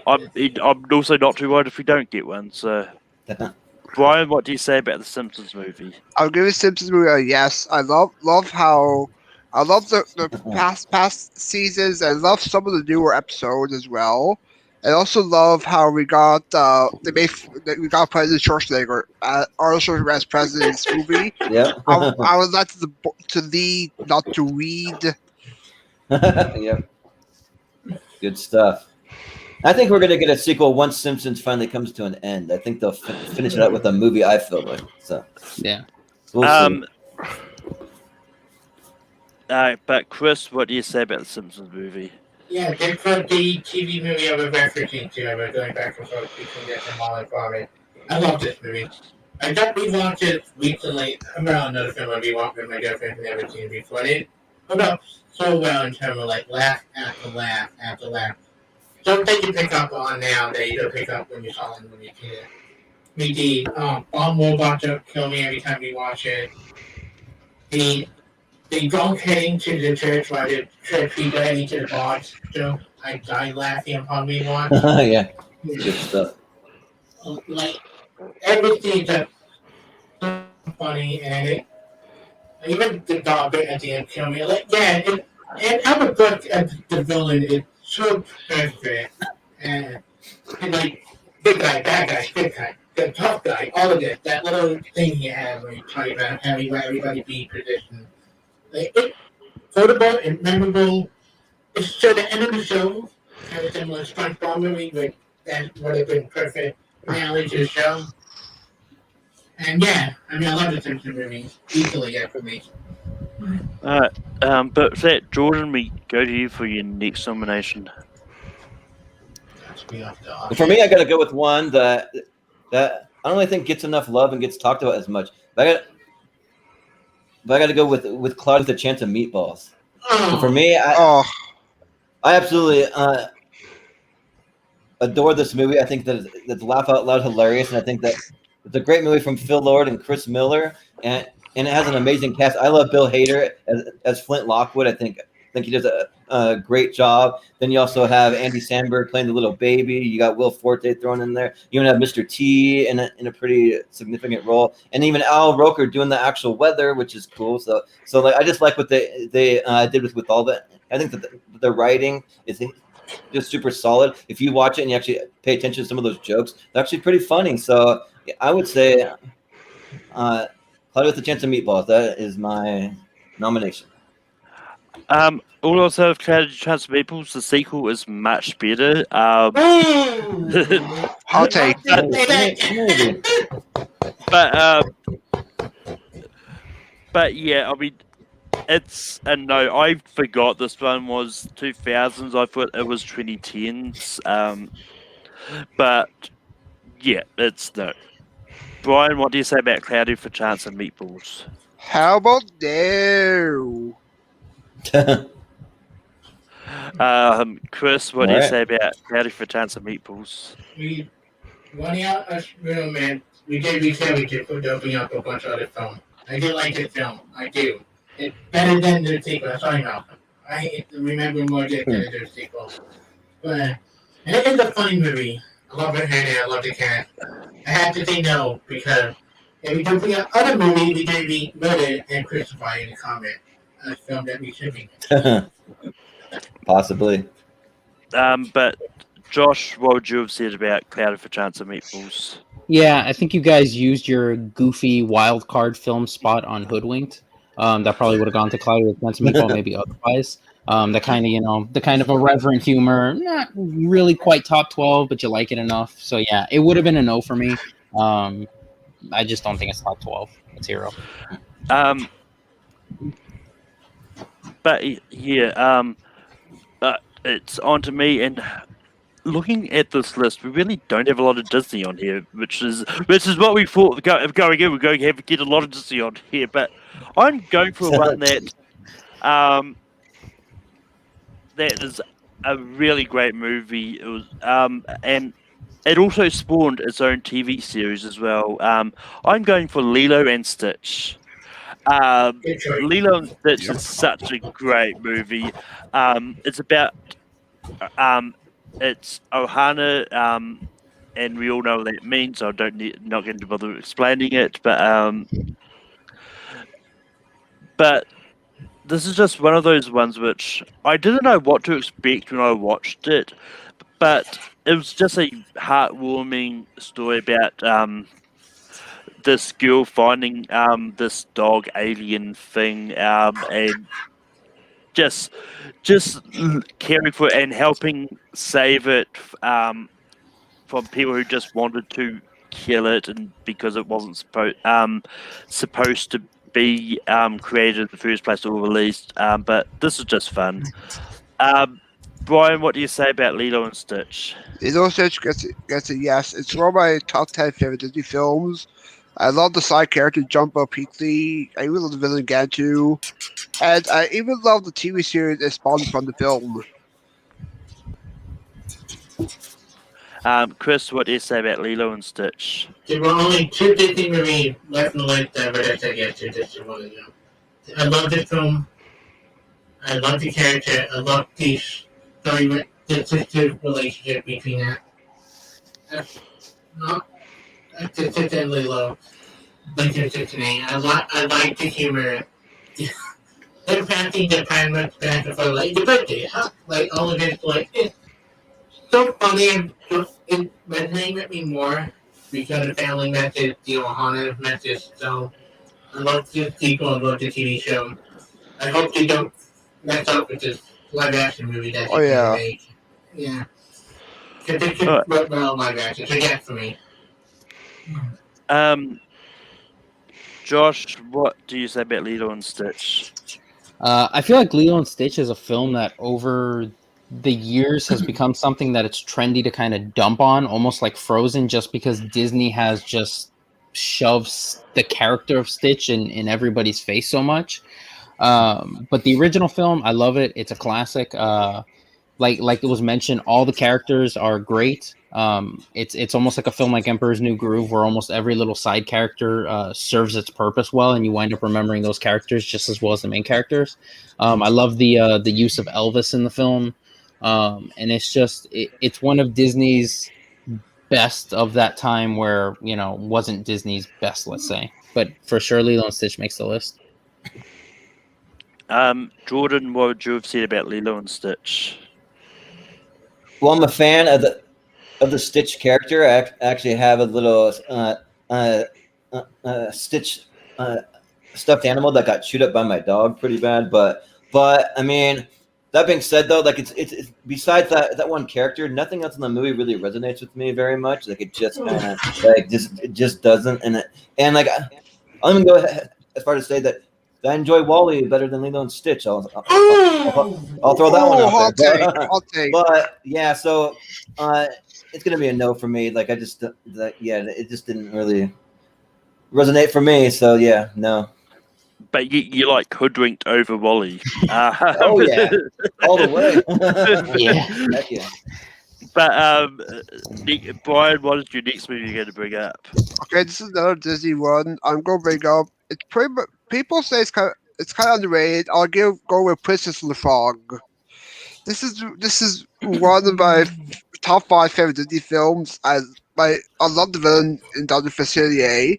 also not too worried if we don't get one. So, Brian, what do you say about the Simpsons movie? I'll give the Simpsons movie a yes. I love the past seasons. I love some of the newer episodes as well. I also love how we got we got President Schwarzenegger, Arnold Schwarzenegger as president in this movie. Yeah. I would like to lead, not to read. Yep. Good stuff. I think we're gonna get a sequel once Simpsons finally comes to an end. I think they'll finish it up with a movie. I feel like so. Yeah. We'll see. But Chris, what do you say about the Simpsons movie? Yeah, they put the TV movie I was referencing to. I was going back and forth between this and Molly Farmer. I love this movie. I just rewatched it recently. About another film I rewatched with my girlfriend who never seen it before. And it held up so well in terms of like laugh after laugh after laugh. Something you pick up on now that you don't pick up when you saw it when you kid. Me, the bomb robot don't kill me every time you watch it. The drunk heading to the church while the church people heading to the box. So I died laughing upon me once. Yeah. Good stuff. Like everything's just so funny and even the dog bit at the end killed me. Like yeah, and Albert Brooks as the villain is so perfect and like big guy, bad guy, good guy, the tough guy, all of this. That little thing you have when you talk about having everybody be positioned. Like, it's quotable and memorable. It's to the end of the show. Kind of similar to SpongeBob movie, but that would have been perfect finale to the show. And yeah, I mean, I love the Simpsons movie. Easily, yeah, for me. But for that, Jordan, we go to you for your next nomination. For me, I got to go with one that I don't really think gets enough love and gets talked about as much. But I got to go with Cloud with a Chance of Meatballs. So for me, I absolutely adore this movie. I think that it's laugh out loud hilarious, and I think that it's a great movie from Phil Lord and Chris Miller, and it has an amazing cast. I love Bill Hader as Flint Lockwood. I think he does great job. Then you also have Andy Samberg playing the little baby. You got Will Forte thrown in there. You even have Mr. T in a pretty significant role, and even Al Roker doing the actual weather, which is cool. So like I just like what they did with all that. I think that the writing is just super solid. If you watch it and you actually pay attention to some of those jokes, they're actually pretty funny. So I would say Cloudy with a Chance of Meatballs. That is my nomination. Also, of Cloudy with a Chance of Meatballs, the sequel is much better. Hot take. Maybe. But yeah, I mean, it's a no. I forgot this one was 2000s. I thought it was 2010s. But yeah, it's no. Brian, what do you say about Cloudy with a Chance of Meatballs? How about no? Chris, what do you say about Cloudy with a Chance of Meatballs? We one out a real man. We did for opening up a bunch of other films. I do like this film. I do. It's better than the sequel. Sorry, Malcolm. I remember more than the sequel. But it is a funny movie. I love it, and I love the cat. I have to say no because if we don't bring out other movies, we can be murdered and crucified in the comment. A film that we should be. Possibly. But Josh, what would you have said about Cloudy with a Chance of Meatballs? Yeah, I think you guys used your goofy wild card film spot on Hoodwinked. That probably would have gone to Cloudy with a Chance of Meatball, maybe otherwise. The kind of, the kind of irreverent humor, not really quite top 12, but you like it enough. So yeah, it would have been a no for me. I just don't think it's top 12. It's 0. But yeah, it's on to me, and looking at this list, we really don't have a lot of Disney on here, which is what we thought going in. We're going to get a lot of Disney on here, but I'm going for one that that is a really great movie. It was and it also spawned its own TV series as well. I'm going for Lilo and Stitch. Lilo and Stitch is such a great movie. It's about it's Ohana, and we all know what that means. So I not going to bother explaining it, but this is just one of those ones which I didn't know what to expect when I watched it, but it was just a heartwarming story about this girl finding this dog alien thing, and just caring for it and helping save it from people who just wanted to kill it, and because it wasn't supposed to be created in the first place or released. But this is just fun. Brian, what do you say about Lilo and Stitch? Lilo and Stitch gets a yes. It's one of my top 10 favorite Disney films. I love the side character Jumbo Peakley. I even love the villain Gantu. And I even love the TV series that spawned from the film. Chris, what do you say about Lilo and Stitch? There were only 2 Disney movies left in the list that I said yes to. This is one of them. I love this film. I love the character. I love the story, the sister relationship between that. That's Stitch and Lilo. Lincoln 69. I like the humor. They're passing the time much back and forth, like the birthday, huh? Like all of it's like it's so funny, and it resonates with me more because the family message, the Ohana message. So I love the sequel. I love the TV show. I hope they don't mess up with this live action movie that they're going to make. Yeah, because they should work well live action. So yeah, for me. Josh, what do you say about Lilo and Stitch? I feel like Lilo and Stitch is a film that over the years has become something that it's trendy to kind of dump on, almost like Frozen, just because Disney has just shoved the character of Stitch in everybody's face so much. But the original film, I love it. It's a classic. like it was mentioned, all the characters are great. It's almost like a film like Emperor's New Groove, where almost every little side character serves its purpose well, and you wind up remembering those characters just as well as the main characters. I love the use of Elvis in the film, and it's one of Disney's best of that time, where wasn't Disney's best, let's say, but for sure Lilo and Stitch makes the list. Jordan, what would you have said about Lilo and Stitch? Well, I'm a fan of the Stitch character. I actually have a little Stitch stuffed animal that got chewed up by my dog pretty bad. But I mean, that being said, though, like it's besides that one character, nothing else in the movie really resonates with me very much. Like it just kind of it just doesn't. And like I'll even go as far to say that I enjoy Wally better than Lilo and Stitch. I'll throw that one out there. Hot take. But yeah, so it's gonna be a no for me. Like it just didn't really resonate for me. So yeah, no. But you like hoodwinked over Wally. Oh yeah, all the way. Yeah. Heck yeah. But Brian, what is your next movie you're going to bring up? Okay, this is another Disney one. I'm gonna bring up. It's pretty. People say it's kind of underrated. I'll go with Princess and the Frog. This is one of my top 5 favorite Disney films. I love the villain in Dr. Facilier.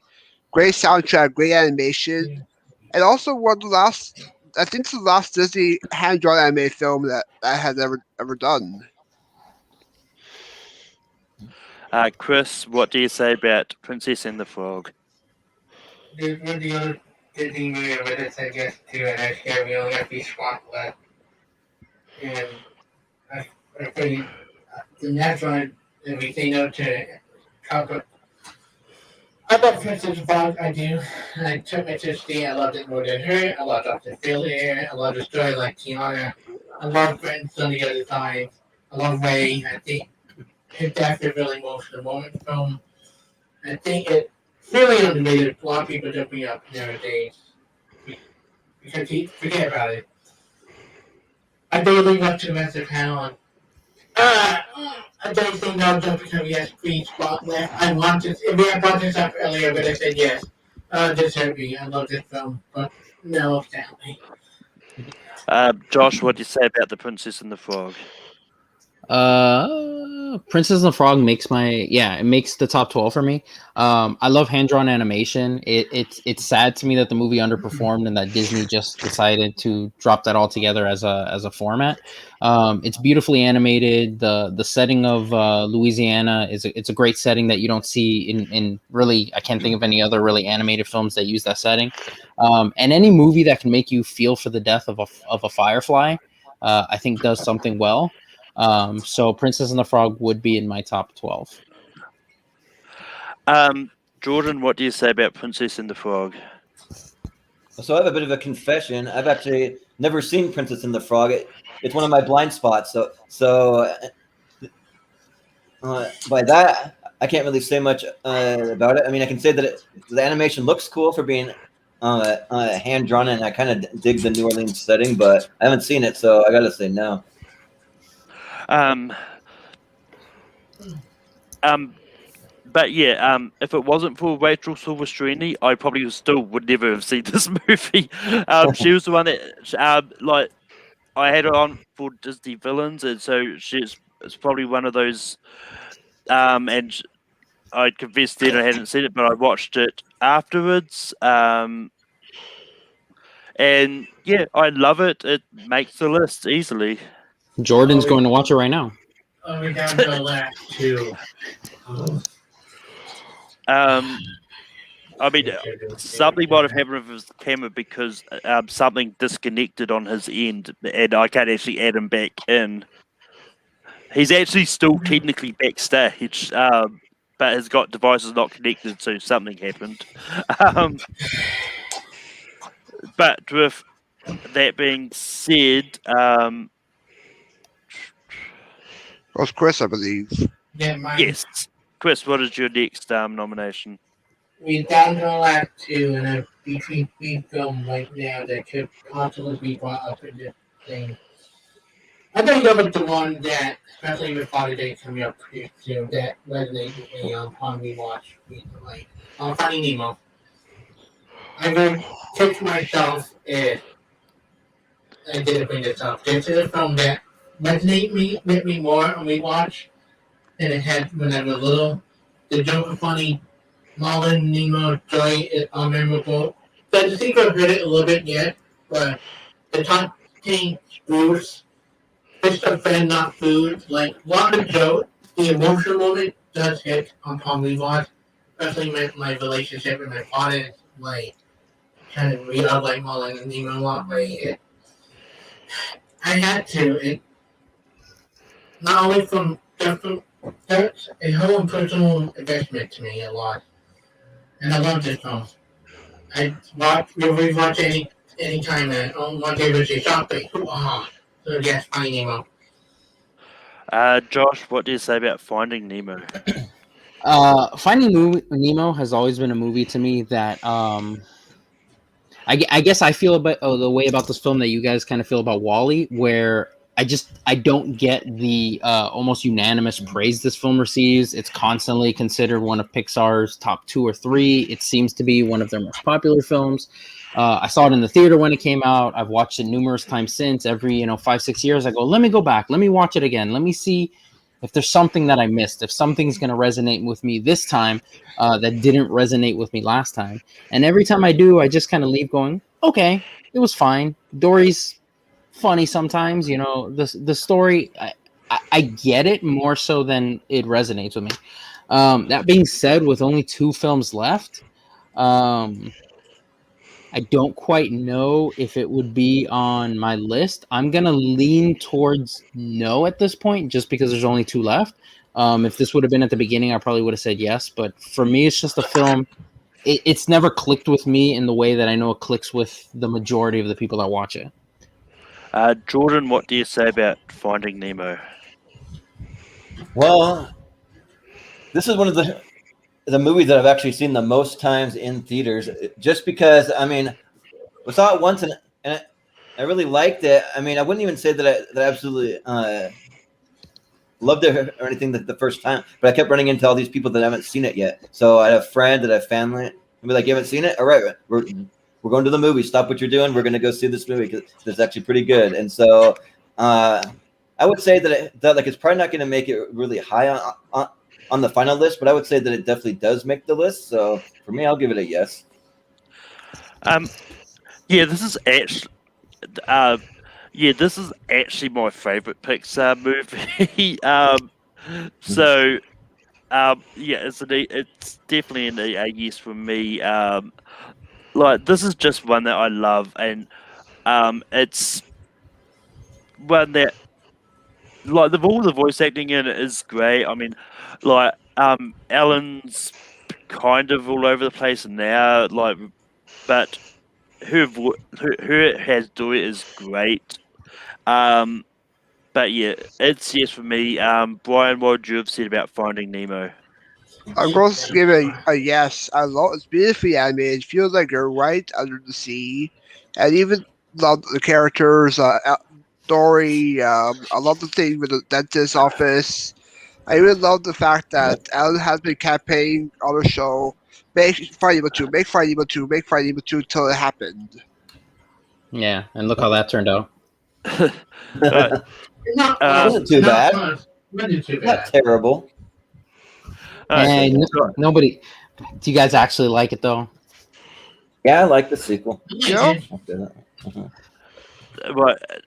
Great soundtrack, great animation, and also one of the last. I think it's the last Disney hand-drawn anime film that I had ever done. Chris, what do you say about Princess and the Frog? There's one of the other Disney movie with it, I guess, too, and I scared me only got to be swat left. And I pretty, the next one, if we say no to Coco. I love Princess Frog, I do. And I took my sister, I loved it more than her. I loved Dr. Philly, I love the story like Tiana. I love Friends on the Other Side. I love Ray. I think his death is really emotional moment film. I think it really underrated. A lot of people don't bring up nowadays because he forget about it. I don't leave up to the rest of the panel on. I don't think now just because we have free spot left. I wanted if we had brought this up earlier, but I said yes. This hurt me. I love this film, but no, sadly. Josh, what do you say about The Princess and the Frog? Princess and the Frog makes it makes the top 12 for me. I love hand-drawn animation. It's sad to me that the movie underperformed and that Disney just decided to drop that all together as a format. It's beautifully animated. The setting of Louisiana it's a great setting that you don't see in really, I can't think of any other really animated films that use that setting. And any movie that can make you feel for the death of a firefly, I think does something well. So Princess and the Frog would be in my top 12. Jordan, what do you say about Princess and the Frog? So I have a bit of a confession. I've actually never seen Princess and the Frog. It's one of my blind spots. So by that, I can't really say much about it. I mean, I can say that the animation looks cool for being hand drawn, and I kind of dig the New Orleans setting, but I haven't seen it, so I gotta say no. But yeah, if it wasn't for Rachel Silvestrini, I probably still would never have seen this movie. She was the one that, like, I had her on for Disney villains, and so it's probably one of those. And I confessed then I hadn't seen it, but I watched it afterwards. And yeah, I love it. It makes the list easily. Jordan's going to watch it right now. We're down to the last two. I mean, something might have happened with his camera because something disconnected on his end, and I can't actually add him back in. He's actually still technically backstage, but has got devices not connected, so something happened. But with that being said, It was Chris, I believe. Yeah, mine. yes. Chris, what is your next nomination? We're down to the last two, and a between film right now that could possibly be brought up in this thing. I think that was the one that, especially with Father Day coming up pretty soon, that resonated with me on rewatch recently. Finding Nemo. I will kick myself if I didn't bring this up. This is a film that resonated with me more on rewatch than it had when I was little. The joke are funny. Marlin, Nemo, Joy is unmemorable. The sequel hurt it a little bit yet, but the top 10 screws, fish are fed, not food. Like, lot of joke, the emotional moment does hit upon rewatch, especially with my relationship with my father. Like, kind of read out like Marlin and Nemo a lot, but I had to. It not only from that's a whole personal investment to me a lot, and I love this film. I rewatch any time that one day was a shopping. So yes, Finding Nemo. Josh, what do you say about Finding Nemo? Finding Nemo has always been a movie to me that I guess I feel about the way about this film that you guys kind of feel about Wall-E, where I don't get the almost unanimous praise this film receives. It's constantly considered one of Pixar's top 2 or 3. It seems to be one of their most popular films. I saw it in the theater when it came out. I've watched it numerous times since. Every 5-6 years, I go, let me go back, let me watch it again, let me see if there's something that I missed, if something's going to resonate with me this time that didn't resonate with me last time. And every time I do, I just kind of leave going, okay, it was fine. Dory's funny sometimes, the story, I get it more so than it resonates with me. That being said, with only 2 films left, I don't quite know if it would be on my list. I'm going to lean towards no at this point, just because there's only 2 left. If this would have been at the beginning, I probably would have said yes. But for me, it's just a film. It's never clicked with me in the way that I know it clicks with the majority of the people that watch it. Jordan, what do you say about Finding Nemo? Well, this is one of the movies that I've actually seen the most times in theaters, just because, I saw it once and I really liked it. I wouldn't even say that I absolutely loved it or anything the first time, but I kept running into all these people that haven't seen it yet. So I have friends, that I have family, and be like, "You haven't seen it? All right, we're going to the movie. Stop what you're doing. We're going to go see this movie because it's actually pretty good." And so I would say that it's probably not going to make it really high on the final list, but I would say that it definitely does make the list. So for me, I'll give it a yes. This is actually my favorite Pixar movie. It's definitely a yes for me. This is just one that I love, and it's one that all the voice acting in it is great. Ellen's kind of all over the place now, but who has Dory is great. But yeah, it's yes for me. Brian, what would you have said about Finding Nemo? I'm going to give it a yes. I love it's beautifully animated. It feels like you're right under the sea, and even love the characters. Dory. I love the thing with the dentist office. I even love the fact that Alan has been campaigning on the show. Make Finding Nemo 2, make Finding Nemo 2, make Finding Nemo 2 until it happened. Yeah, and look how that turned out. Wasn't too bad. Not terrible. And nobody. Do you guys actually like it though? Yeah, I like the sequel. Yeah. But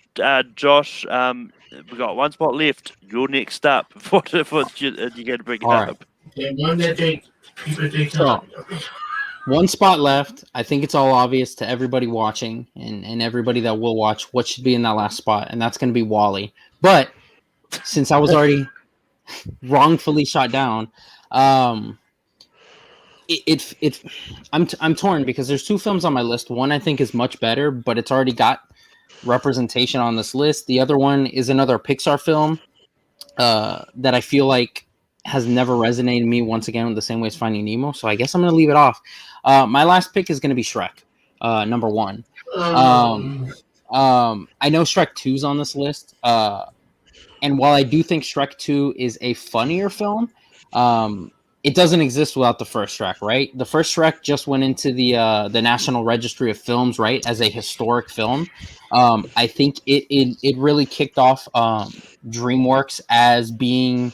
Josh, we got 1 spot left. You're next up. What you going to bring up? So, 1 spot left. I think it's all obvious to everybody watching and everybody that will watch what should be in that last spot, and that's going to be Wall-E. But since I was already wrongfully shot down, I'm torn because there's 2 films on my list. One I think is much better, but it's already got representation on this list. The other one is another Pixar film that I feel like has never resonated with me once again the same way as Finding Nemo. So I guess I'm going to leave it off. My last pick is going to be Shrek, number 1. I know Shrek 2's on this list, and while I do think Shrek 2 is a funnier film, it doesn't exist without the first Shrek, right? The first Shrek just went into the National Registry of Films, right, as a historic film. I think it really kicked off DreamWorks as being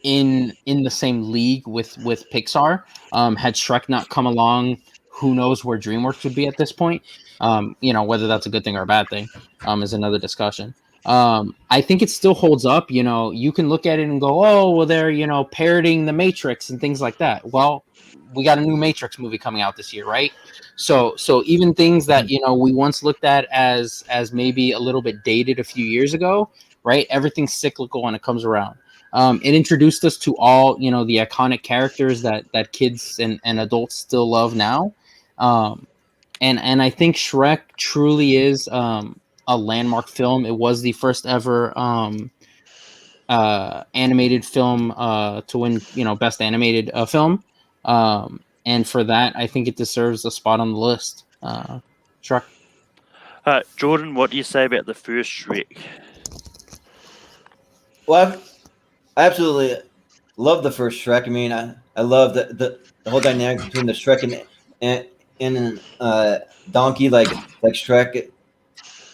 in the same league with Pixar. Had Shrek not come along, who knows where DreamWorks would be at this point? Whether that's a good thing or a bad thing is another discussion. I think it still holds up. You can look at it and go, oh, well, they're parroting the Matrix and things like that. Well, we got a new Matrix movie coming out this year, right? So even things that we once looked at as maybe a little bit dated a few years ago, right? Everything's cyclical when it comes around. It introduced us to all the iconic characters that kids and adults still love now. And I think Shrek truly is a landmark film. It was the first ever animated film to win, best animated film. And for that, I think it deserves a spot on the list. Shrek. Jordan, what do you say about the first Shrek? Well, I absolutely love the first Shrek. I mean, I love the whole dynamic between the Shrek and Donkey. Like Shrek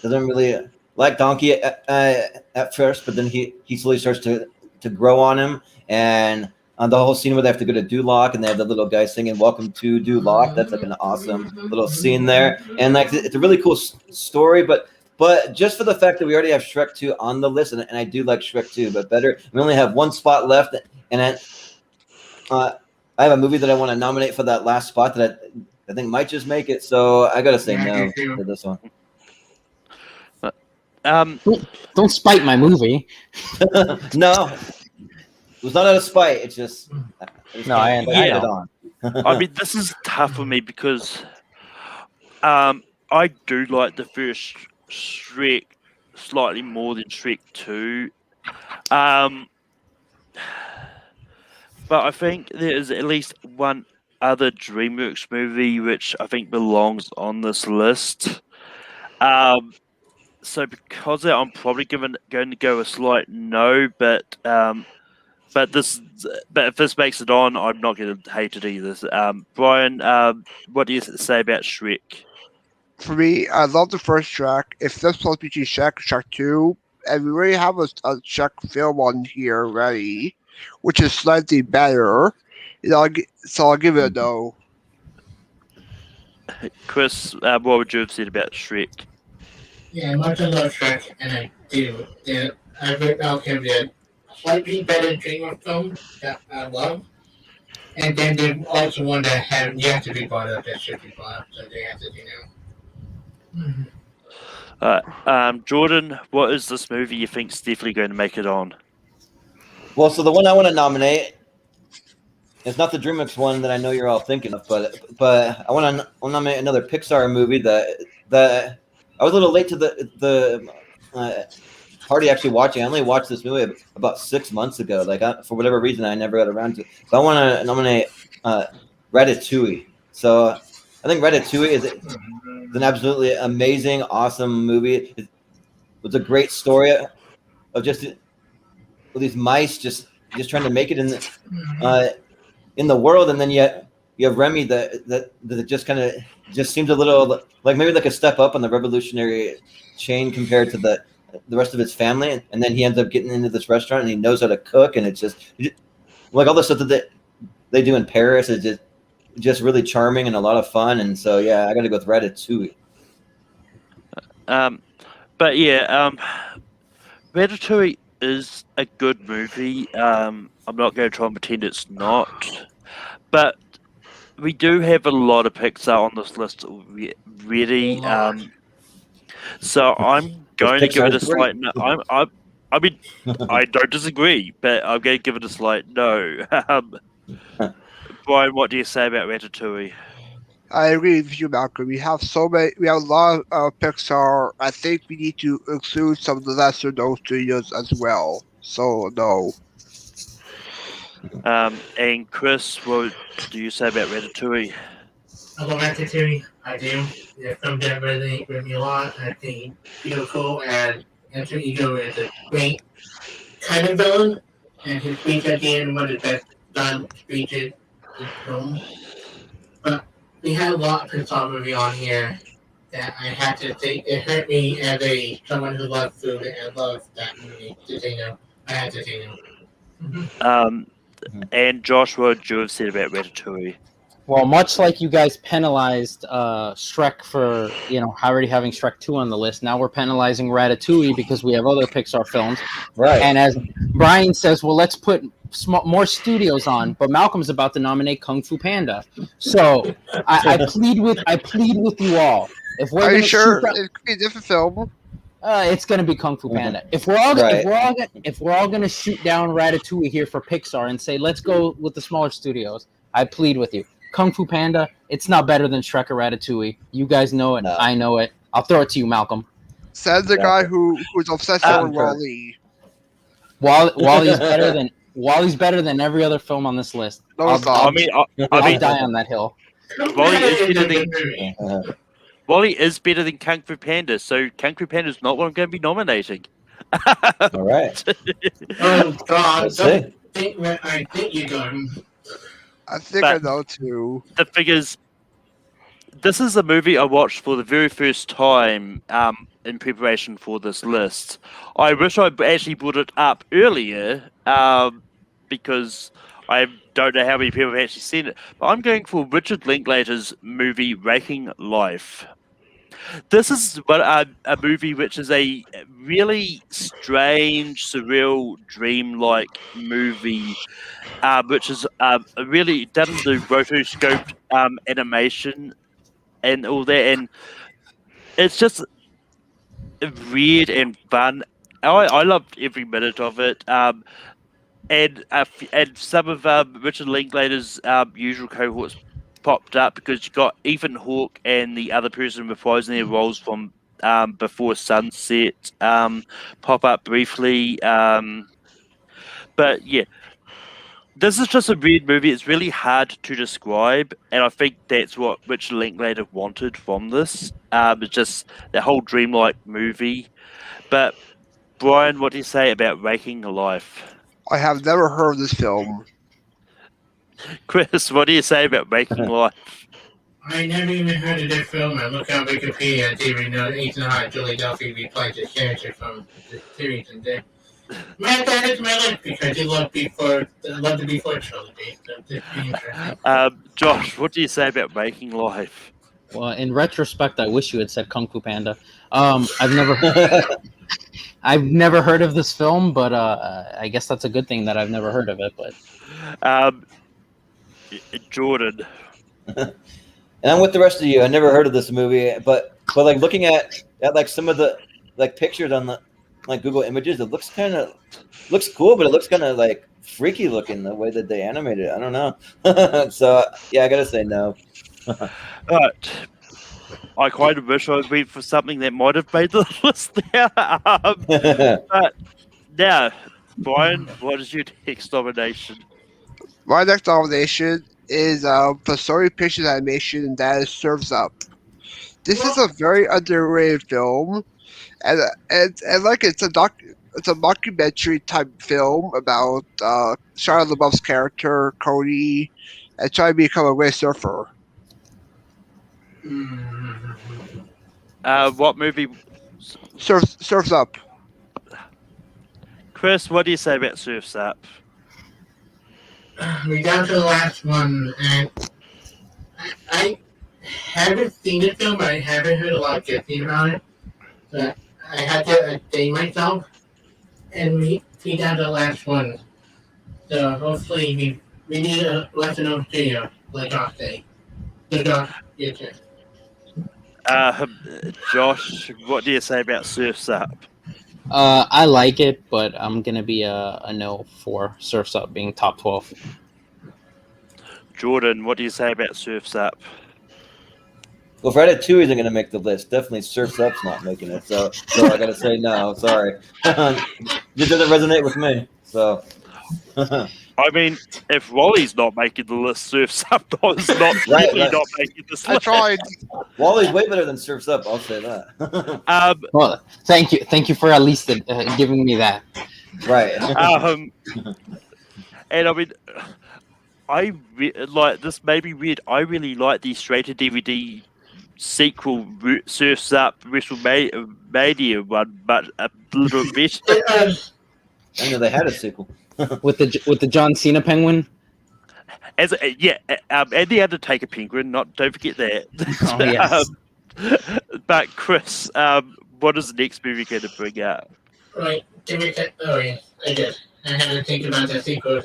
doesn't really like Donkey at first, but then he slowly starts to grow on him. And the whole scene where they have to go to Duloc and they have the little guy singing "Welcome to Duloc." That's like an awesome little scene there, and like it's a really cool story. But just for the fact that we already have Shrek 2 on the list, and I do like Shrek 2, but better, we only have one spot left, and I have a movie that I want to nominate for that last spot that I think might just make it. So I gotta say no to this one. Don't spite my movie. No, it was not out of spite. It's just no, I had it on. I mean, this is tough for me because I do like the first Shrek slightly more than Shrek 2. But I think there is at least one other DreamWorks movie which I think belongs on this list. So because of that, I'm probably going to go a slight no, but if this makes it on, I'm not going to hate it either. Brian, what do you say about Shrek? For me, I love the first Shrek. If this was between Shrek and Shrek 2, and we already have a Shrek film on here already, which is slightly better, so I'll give it a no. Chris, what would you have said about Shrek? Yeah, much I love Shrek, and I do. I'll give it a slightly better DreamWorks film that I love. And then there's also one that have yet to be brought up that should be brought up, so they have to do now. Jordan, what is this movie you think is definitely going to make it on? Well, so the one I want to nominate is not the DreamWorks one that I know you're all thinking of, but I want to nominate another Pixar movie that I was a little late to the party actually watching. I only watched this movie about 6 months ago. Like for whatever reason, I never got around to it. So I want to nominate Ratatouille. So I think Ratatouille is an absolutely amazing, awesome movie. It was a great story of just these mice just trying to make it in the world, and then you have Remy that just kind of just seems a little like maybe like a step up on the revolutionary chain compared to the rest of his family, and then he ends up getting into this restaurant and he knows how to cook, and it's just like all the stuff that they do in Paris is just really charming and a lot of fun. And so yeah, I got to go with Ratatouille. But yeah, Ratatouille is a good movie. I'm not going to try and pretend it's not, but we do have a lot of Pixar on this list already. So I'm going to give it a slight no. I mean, I don't disagree, but I'm going to give it a slight no. Brian, what do you say about Ratatouille? I agree with you, Malcolm. We have a lot of Pixar. I think we need to include some of the lesser known studios as well. So no. And Chris, what do you say about Ratatouille? I love Ratatouille. I do. The film that resonates with me a lot. I think it's beautiful, and Enter Ego is a great kind of villain, and his speech at the end one of the best done speeches in film. But we had a lot of Pixar movie on here that I had to take. It hurt me as someone who loves food and loves that movie to say no. I had to say no. And Josh, what would you have said about Ratatouille? Well, much like you guys penalized Shrek for already having Shrek 2 on the list, now we're penalizing Ratatouille because we have other Pixar films. Right. And as Brian says, well, let's put more studios on. But Malcolm's about to nominate Kung Fu Panda. So I plead with you all. If we're Are you sure down, it could be a different film? it's going to be Kung Fu Panda. If we're all going to shoot down Ratatouille here for Pixar and say let's go with the smaller studios, I plead with you. Kung Fu Panda, it's not better than Shrek or Ratatouille. You guys know it. No. I know it. I'll throw it to you, Malcolm. Says the guy who's obsessed with Wall-E. Wally's better than every other film on this list. No, I'll it's not. I'll die on that hill. Wall-E is better than Kung Fu Panda, so Kung Fu Panda is not what I'm going to be nominating. All right. Oh God! Let's Don't see. think where I think you're going. I think But- I know too. The figures. This is a movie I watched for the very first time in preparation for this list. I wish I actually brought it up earlier because I don't know how many people have actually seen it. But I'm going for Richard Linklater's movie Raking Life. This is a movie which is a really strange, surreal, dreamlike movie, which is really done the rotoscoped animation and all that, and it's just weird and fun. I loved every minute of it. And some of Richard Linklater's usual cohorts popped up because you got Ethan Hawke and the other person reprising their roles from Before Sunset pop up briefly. But yeah, this is just a weird movie. It's really hard to describe, and I think that's what Richard Linklater wanted from this. It's just that whole dreamlike movie. But Brian, what do you say about Raking Life? I have never heard of this film. Chris, what do you say about Raking Life? I never even heard of this film. I look on Wikipedia and even know Ethan Hawke, Julie Delphi replayed this character from the series, and then my dad is my life because he loved the Before trilogy. So this is interesting. Josh, what do you say about Raking Life? Well, in retrospect, I wish you had said Kung Fu Panda. I've never heard of this film, but I guess that's a good thing that I've never heard of it. But Jordan. And I'm with the rest of you. I never heard of this movie, but like looking at like some of the like pictures on the like Google Images, it looks cool, but it looks kind of like freaky looking the way that they animated it. I don't know. So yeah, I gotta say no. But I kind of wish I went for something that might have made the list there. But now, Brian, what is your next nomination? My next nomination is for Sony Pictures Animation, and that is Surf's Up. This is a very underrated film, and like it's a mockumentary type film about Shia LaBeouf's character Cody and trying to become a great surfer. What movie? Surf's Up. Chris, what do you say about Surf's Up? We're down to the last one, and I haven't seen the film, but I haven't heard a lot of good things about it. But I had to update myself, and we down to the last one. So hopefully we need a lesson of video, like I say. So Josh, your turn. Josh, what do you say about Surf's Up? I like it, but I'm gonna be a no for Surf's Up being top 12. Jordan, what do you say about Surf's Up? Well, if Ratatouille isn't going to make the list, definitely Surf's Up's not making it. So I got to say no. Sorry, it doesn't resonate with me. So. I mean, if Wally's not making the list, Surf's Up is not really not making this list. I tried. Wally's way better than Surf's Up. I'll say that. Well, thank you for at least giving me that. Right. And I mean, like this may be weird. I really like the straight to DVD sequel, Surfs Up WrestleMania one, but a little bit. I know they had a sequel. with the John Cena penguin. And the Undertaker penguin. Don't forget that. Oh yes. But Chris, what is the next movie going to bring out? Right. Oh, yeah. I did. I had to think about the sequels.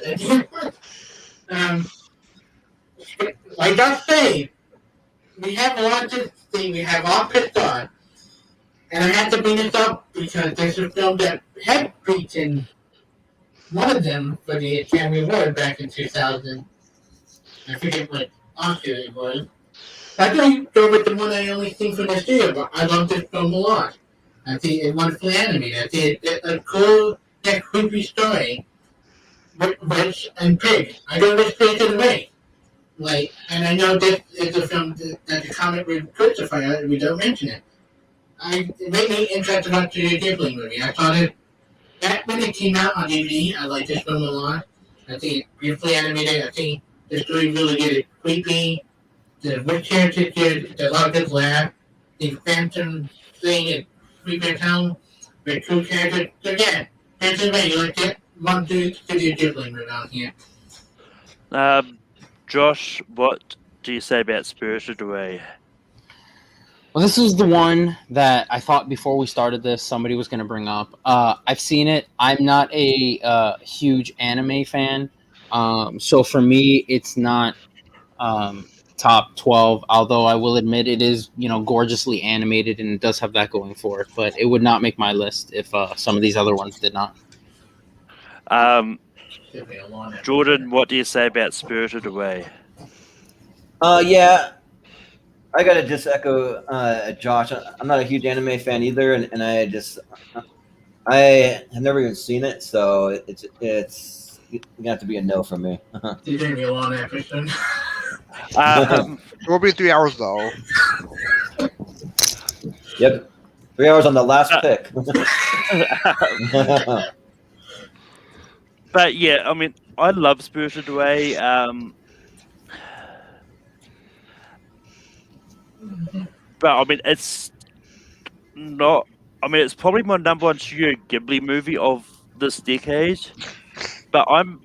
Like I say, we have a lot to see. We have all pissed on. And I have to bring this up because there's a film that had beaten one of them for the Academy Award back in 2000. I forget what Oscar it was. I don't go with the one I only seen from this year, but I love this film a lot. I think it's wonderfully animated. I think it's a cool, that creepy story. Witch and Pig. I go this straight to the way. Like, and I know this is a film that the comic would crucify. We don't mention it. It made me interested to watch the Ghibli movie. I thought it back when it came out on DVD. I liked this film a lot. I think it's beautifully animated. I think the story really good. It's creepy. The witch character is good. The lot of good laugh. The phantom thing is creepy as hell. Very cool character. So yeah, that's the way you like it. Want to do Studio Ghibli movie out here. Josh, what do you say about Spirited Away? Well, this is the one that I thought before we started this somebody was going to bring up. I've seen it. I'm not a huge anime fan, so for me, it's not top 12. Although I will admit it is, gorgeously animated and it does have that going for it. But it would not make my list if some of these other ones did not. Jordan, what do you say about Spirited Away? Yeah, I gotta just echo Josh. I'm not a huge anime fan either, and I have never even seen it, so it's gonna have to be a no from me. You're gonna be a long episode. It will be 3 hours though. Yep, 3 hours on the last pick. But yeah, I mean, I love Spirited Away. But I mean, it's not. I mean, it's probably my number one Studio Ghibli movie of this decade. But I'm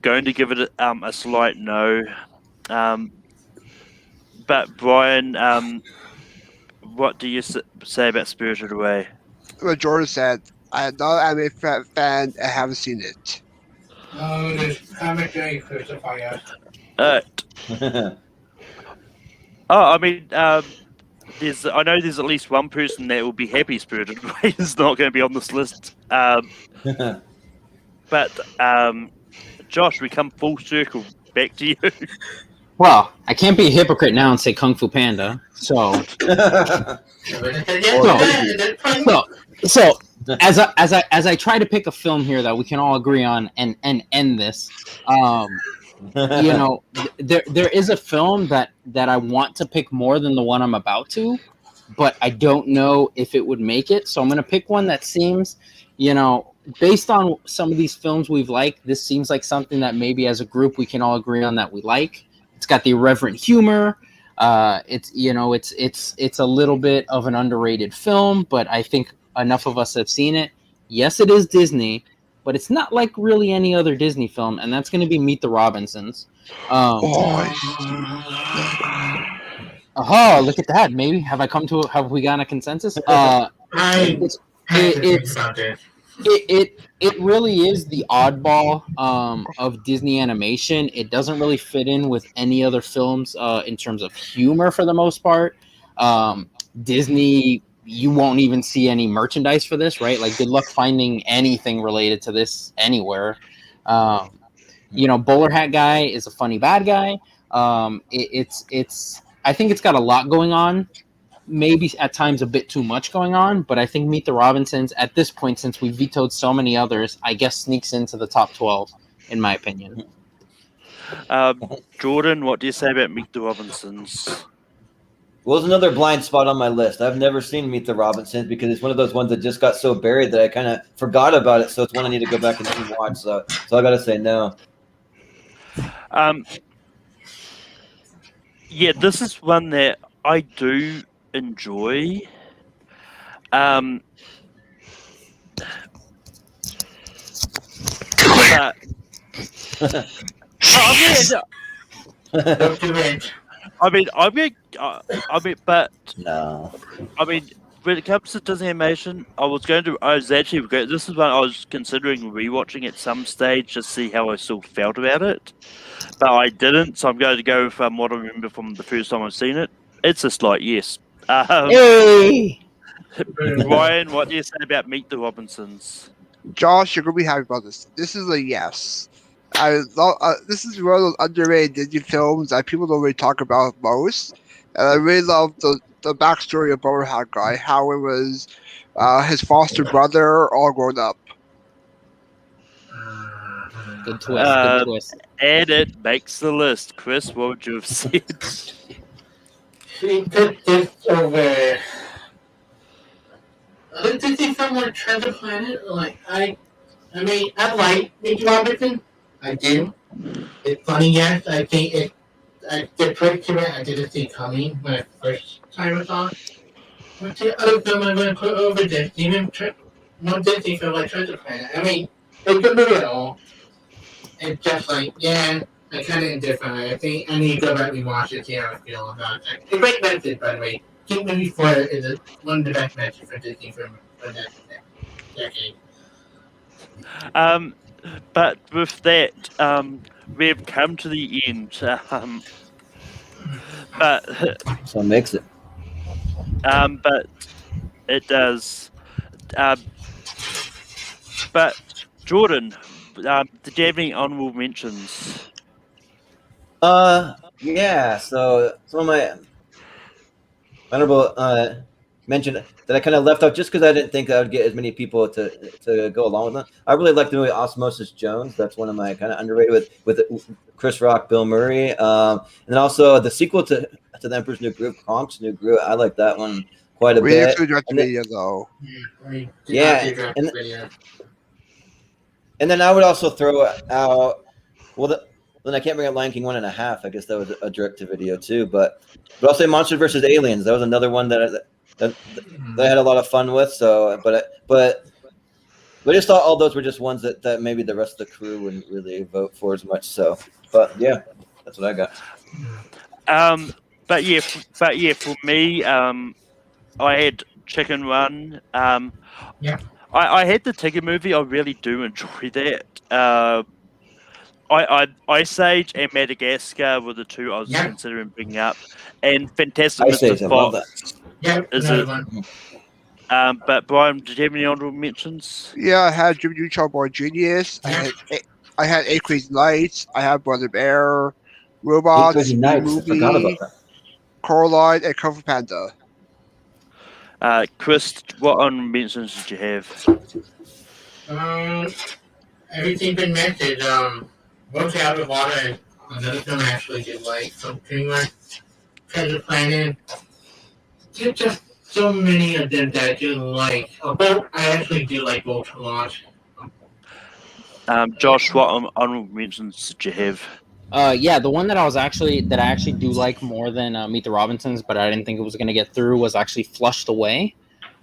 going to give it a slight no. But Brian, what do you say about Spirited Away? What Jordan said, I'm not an anime fan. I haven't seen it. Oh, this comic day crucify us. I mean, I know there's at least one person that will be happy Spirited Away is not going to be on this list. But Josh, we come full circle back to you. Well, I can't be a hypocrite now and say Kung Fu Panda. So as I try to pick a film here that we can all agree on and end this, there is a film that I want to pick more than the one I'm about to, but I don't know if it would make it. So I'm going to pick one that seems, based on some of these films we've liked, this seems like something that maybe as a group we can all agree on that we like. It's got the irreverent humor. It's a little bit of an underrated film, but I think enough of us have seen it. Yes, it is Disney, but it's not like really any other Disney film, and that's going to be Meet the Robinsons. Oh, look at that! Maybe have we gotten a consensus? It really is the oddball of Disney animation. It doesn't really fit in with any other films in terms of humor for the most part. Disney, you won't even see any merchandise for this, right? Like, good luck finding anything related to this anywhere. Bowler Hat Guy is a funny bad guy. I think it's got a lot going on. Maybe at times a bit too much going on, but I think Meet the Robinsons at this point, since we vetoed so many others, I guess sneaks into the top 12, in my opinion. Jordan, what do you say about Meet the Robinsons? was another blind spot on my list. I've never seen Meet the Robinsons because it's one of those ones that just got so buried that I kind of forgot about it. So it's one I need to go back and watch. So I got to say no. Yeah, this is one that I do enjoy. But Don't do it. But No. when it comes to Disney animation, this is one I was considering rewatching at some stage to see how I still felt about it, but I didn't. So I'm going to go with what I remember from the first time I've seen it. It's a slight yes. Hey! Ryan, what do you say about Meet the Robinsons? Josh, you're gonna be happy about this. This is a yes. This is one of those underrated Disney films that people don't really talk about most. And I really love the backstory of Bower Hat Guy, how it was his foster brother all grown up. Good twist. Good twist. And it makes the list. Chris, what would you have said? She put this over. Did they film like Treasure Planet? I like Mickey Robinson. I do. It's funny, yes. I think it. The trick to it, I didn't see coming when I first time I saw it. What's the other film I'm going to put over this? Even one Disney film like Treasure Planet. It's a movie at all. It's just I kind of indifferent. I think I need to go back and watch it, see how I feel about it. It's a great message, by the way. King Movie 4 is one of the best messages for Disney for that decade. But with that, we've come to the end. But So mix it. but it does. But Jordan, did you have any honorable mentions? Yeah. So some of my honorable mention that I kind of left out just because I didn't think I would get as many people to go along with them. I really like the movie Osmosis Jones. That's one of my kind of underrated with Chris Rock, Bill Murray, and then also the sequel to The Emperor's New Groove, Kronk's New Groove. I like that one quite a bit. Video, though. Yeah, and then I would also throw out then I can't bring up Lion King 1.5. I guess that was a direct to video too, but I'll say Monster vs. Aliens. That was another one that I had a lot of fun with. So, but I just thought all those were just ones that maybe the rest of the crew wouldn't really vote for as much. So, but yeah, that's what I got. But yeah, for me, I had Chicken Run. I had the Tigger movie. I really do enjoy that. Ice Age and Madagascar were the two I was considering bringing up, and Fantastic Mr. Fox. Is it? But Brian, did you have any honorable mentions? Yeah, I had Jimmy Neutron Boy Genius. I had Eight Crazy Nights. I had Brother Bear, Robots, Movie, Coraline, and Kung Fu Panda. Chris, what honorable mentions did you have? Everything been mentioned. Both Out of Water, another film I actually did like. So DreamWorks, Treasure Planet. There's just so many of them that I do like. Although I actually do like both a lot. Josh, what honorable mentions did you have? Yeah, the one that I actually do like more than Meet the Robinsons, but I didn't think it was going to get through, was actually Flushed Away.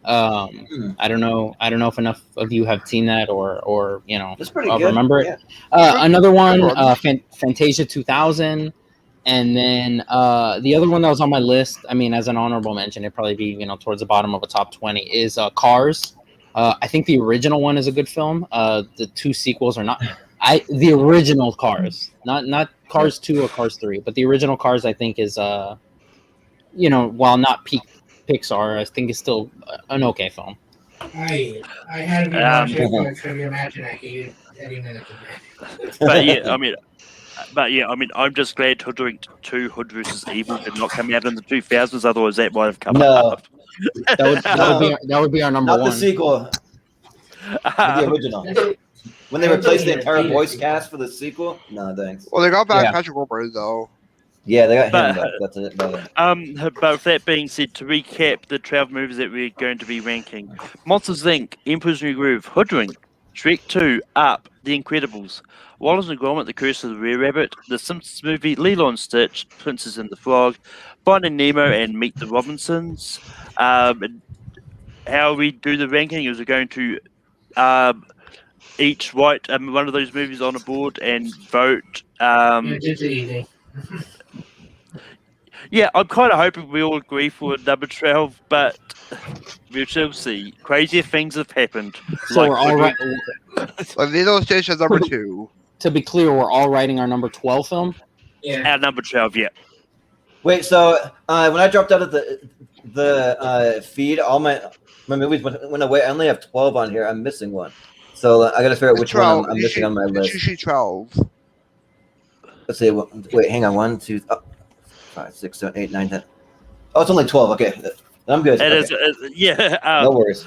I don't know if enough of you have seen that or remember it. Yeah. Another one, Fantasia 2000, and then the other one that was on my list, as an honorable mention, it'd probably be towards the bottom of a top 20, is Cars. I think the original one is a good film. The two sequels are not. The original Cars, not Cars 2 or Cars 3, but the original Cars I think is while not peak Pixar, I think it's still an okay film. I had to watch it for a trivia match and I hated every minute of it. But yeah, I'm just glad Hood vs. Evil did not come out in the 2000s. Otherwise, that might have come up. That would be our number not one. Not the sequel. The original. When they replaced the entire voice cast for the sequel? No, thanks. Well, they got back Patrick Wilbur, though. Yeah, they got him. But That's it. But, but with that being said, to recap the 12 movies that we're going to be ranking: Monsters Inc., Emperor's New Groove, Hoodwink, Shrek 2, Up, The Incredibles, Wallace and Gromit: The Curse of the Rare Rabbit, The Simpsons Movie, Lilo and Stitch, Princess and the Frog, Finding Nemo, and Meet the Robinsons. And how we do the ranking is we're going to each write one of those movies on a board and vote. It's easy. Yeah, I'm kind of hoping we all agree for number 12, but we shall see. Crazier things have happened. So like we're all right. Like Lilo and Stitch is number 2. To be clear, we're all writing our number 12 film. Yeah. At number 12, yeah. wait, so when I dropped out of the feed, all my movies went away. I only have 12 on here. I'm missing one, so I got to figure out which one I'm missing on my It's list. usually 12. Let's see. Wait, hang on. 1, 2, 5, 6, 7, 8, 9, 10. Oh, it's only 12. Okay, I'm good. It Okay. is, yeah. No worries.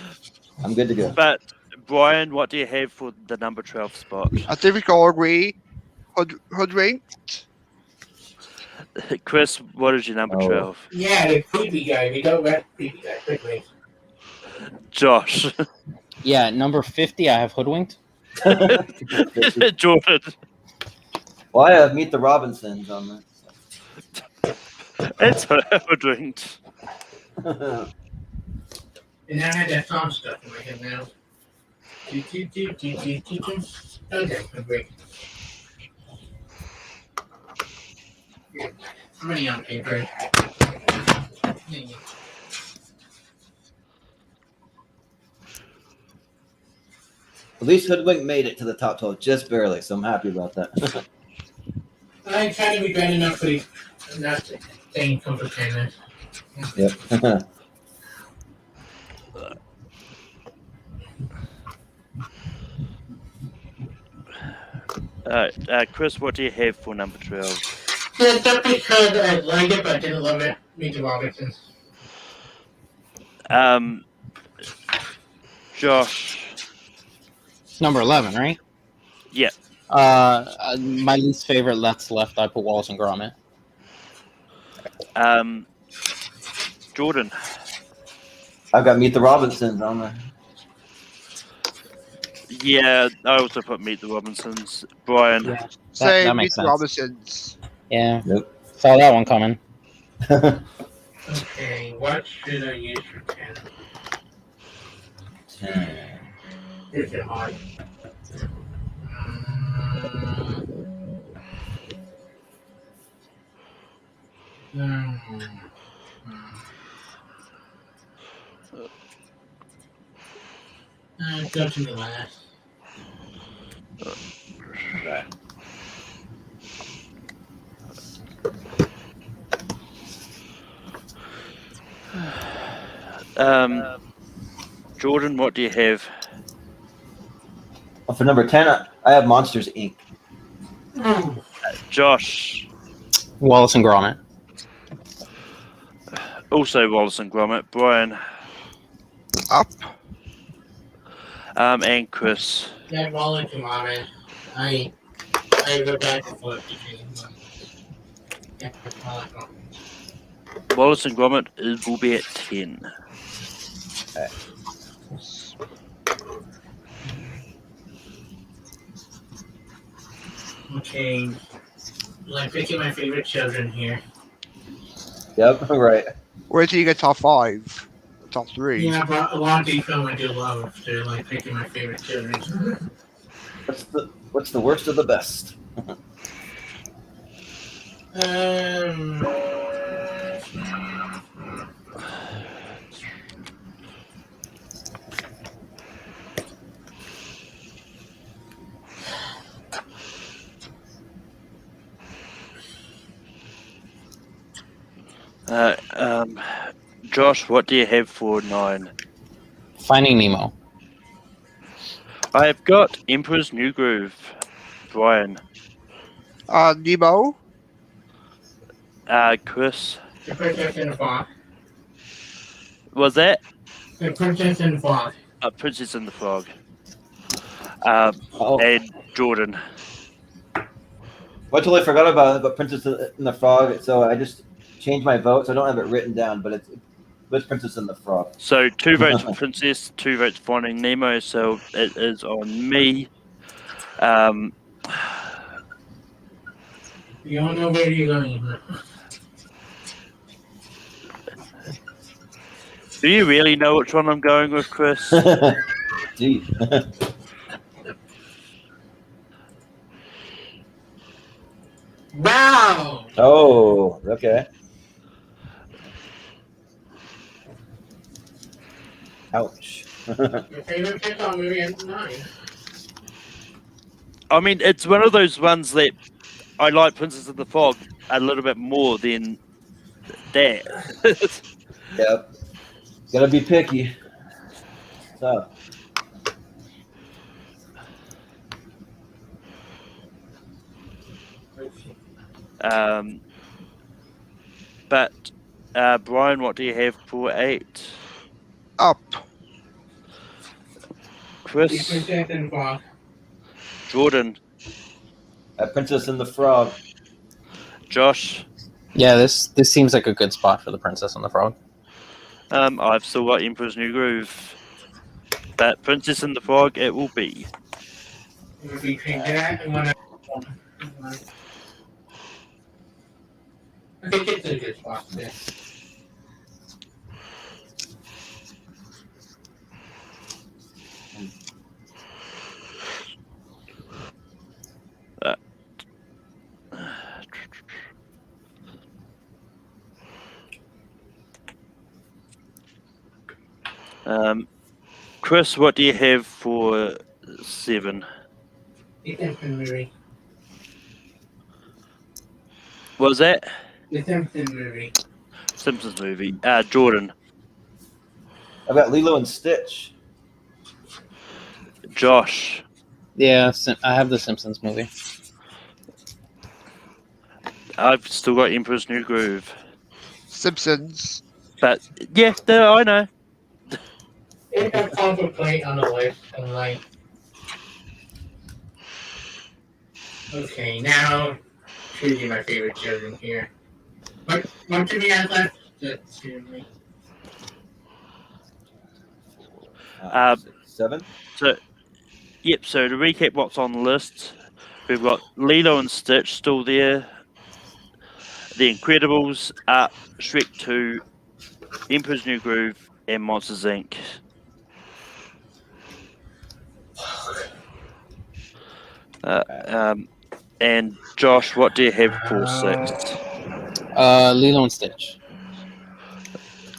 I'm good to go. But, Brian, what do you have for the number 12 spot? I think we can all agree. Hoodwink. Chris, what is your number 12? Yeah, the creepy guy. We go back to creepy guy quickly. Josh. Yeah, number 50, I have Hoodwinked. Jordan. Well, I have Meet the Robinsons on there. It's hoodwinked. And I had that song stuck in my head now. Okay, great. How many on paper? At least Hoodwink made it to the top 12 just barely, so I'm happy about that. I try to be bad enough for not saying complicated. Yep. Chris, what do you have for number 12? Yeah, just because I liked it, but I didn't love it. Meet the Robinsons. Josh. Number 11, right? Yeah. My least favorite That's Left, I put Wallace and Gromit. Jordan. I've got Meet the Robinsons on there. Yeah, I also put Meet the Robinsons. Brian. Yeah. Say that Meet makes the sense. Robinsons. Yeah. Yep. Saw that one coming. Okay, what should I use for 10? Here's your heart. Go to the last. Jordan, what do you have? Well, for number 10, I have Monsters Inc. Josh. Wallace and Gromit. Also Wallace and Gromit. Brian. Up. And Chris. That Wallace and Gromit. I go back and forth between them. Yeah, Wallace and Gromit will be at 10. Okay. Like picking my favorite children here. Yep, right. Where do you get top 5? Top 3? Yeah, but a lot of these films I do love. They're like picking my favorite children. What's the worst of the best? Josh, what do you have for 9? Finding Nemo. I've got Emperor's New Groove. Brian. Nemo. Chris. The Princess and the Frog. Was that? The Princess and the Frog. Princess and the Frog. And Jordan. I totally forgot about Princess and the Frog, so I just changed my vote. So I don't have it written down, but it's Princess and the Frog. So 2 votes for Princess, 2 votes for Finding Nemo. So it is on me. You don't know where you're going. Do you really know which one I'm going with, Chris? Gee. Wow! Oh, okay. Ouch. Your favorite Pixar movie is 9. I mean, it's one of those ones that I like Princess of the Frog a little bit more than that. Yep. Gotta be picky. So. But Brian, what do you have for 8? Up. Chris, Princess and Frog. Jordan, Princess and the Frog. Josh. Yeah, this seems like a good spot for the Princess and the Frog. I've still got Emperor's New Groove, but Princess and the Frog it will be. Between that and one. I think it's a good spot there. Chris, what do you have for 7? The Simpsons movie. What was that? The Simpsons movie. Simpsons movie. Jordan. How about Lilo and Stitch? Josh. Yeah, I have the Simpsons movie. I've still got Emperor's New Groove. Simpsons. But yeah, I know. It's a comfort plate on the list and like. Okay, now choosing my favorite children here. What do we have left? Just to me. 7? So to recap what's on the list, we've got Lilo and Stitch still there, The Incredibles, Shrek 2, Emperor's New Groove, and Monsters Inc. And Josh, what do you have for 6? Lilo and Stitch.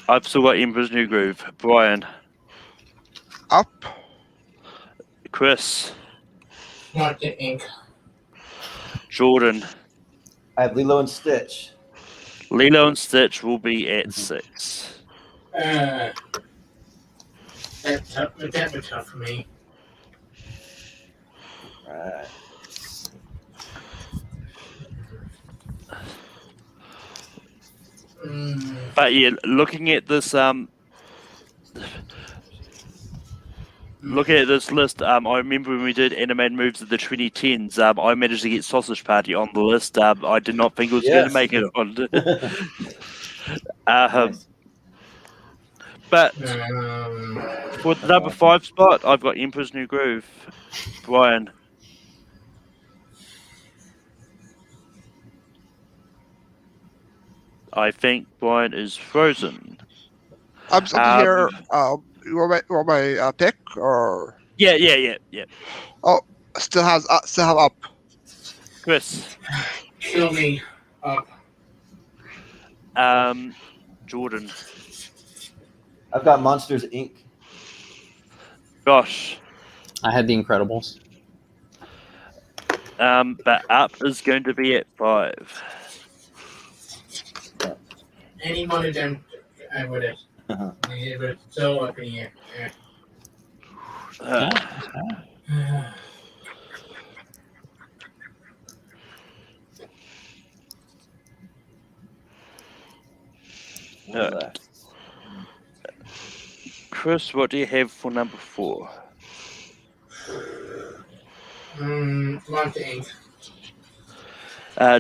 I've still got Emperor's New Groove. Brian. Up. Chris. Monster Inc. Jordan. I have Lilo and Stitch. Lilo and Stitch will be at 6. That was tough for me. Alright. But yeah, looking at this list, I remember when we did animated movies of the 2010s, I managed to get Sausage Party on the list. I did not think it was going to make it on. Nice. But for the number 5 spot, I've got Emperor's New Groove. Brian. I think Brian is frozen. I'm still here. You want my pick or? Yeah. Oh, still have up. Chris. Show me up. Jordan. I've got Monsters Inc. Josh. I had The Incredibles. But up is going to be at 5. Any one of them, I would have. It was so up in the air. Chris, what do you have for number 4? Monster Inc.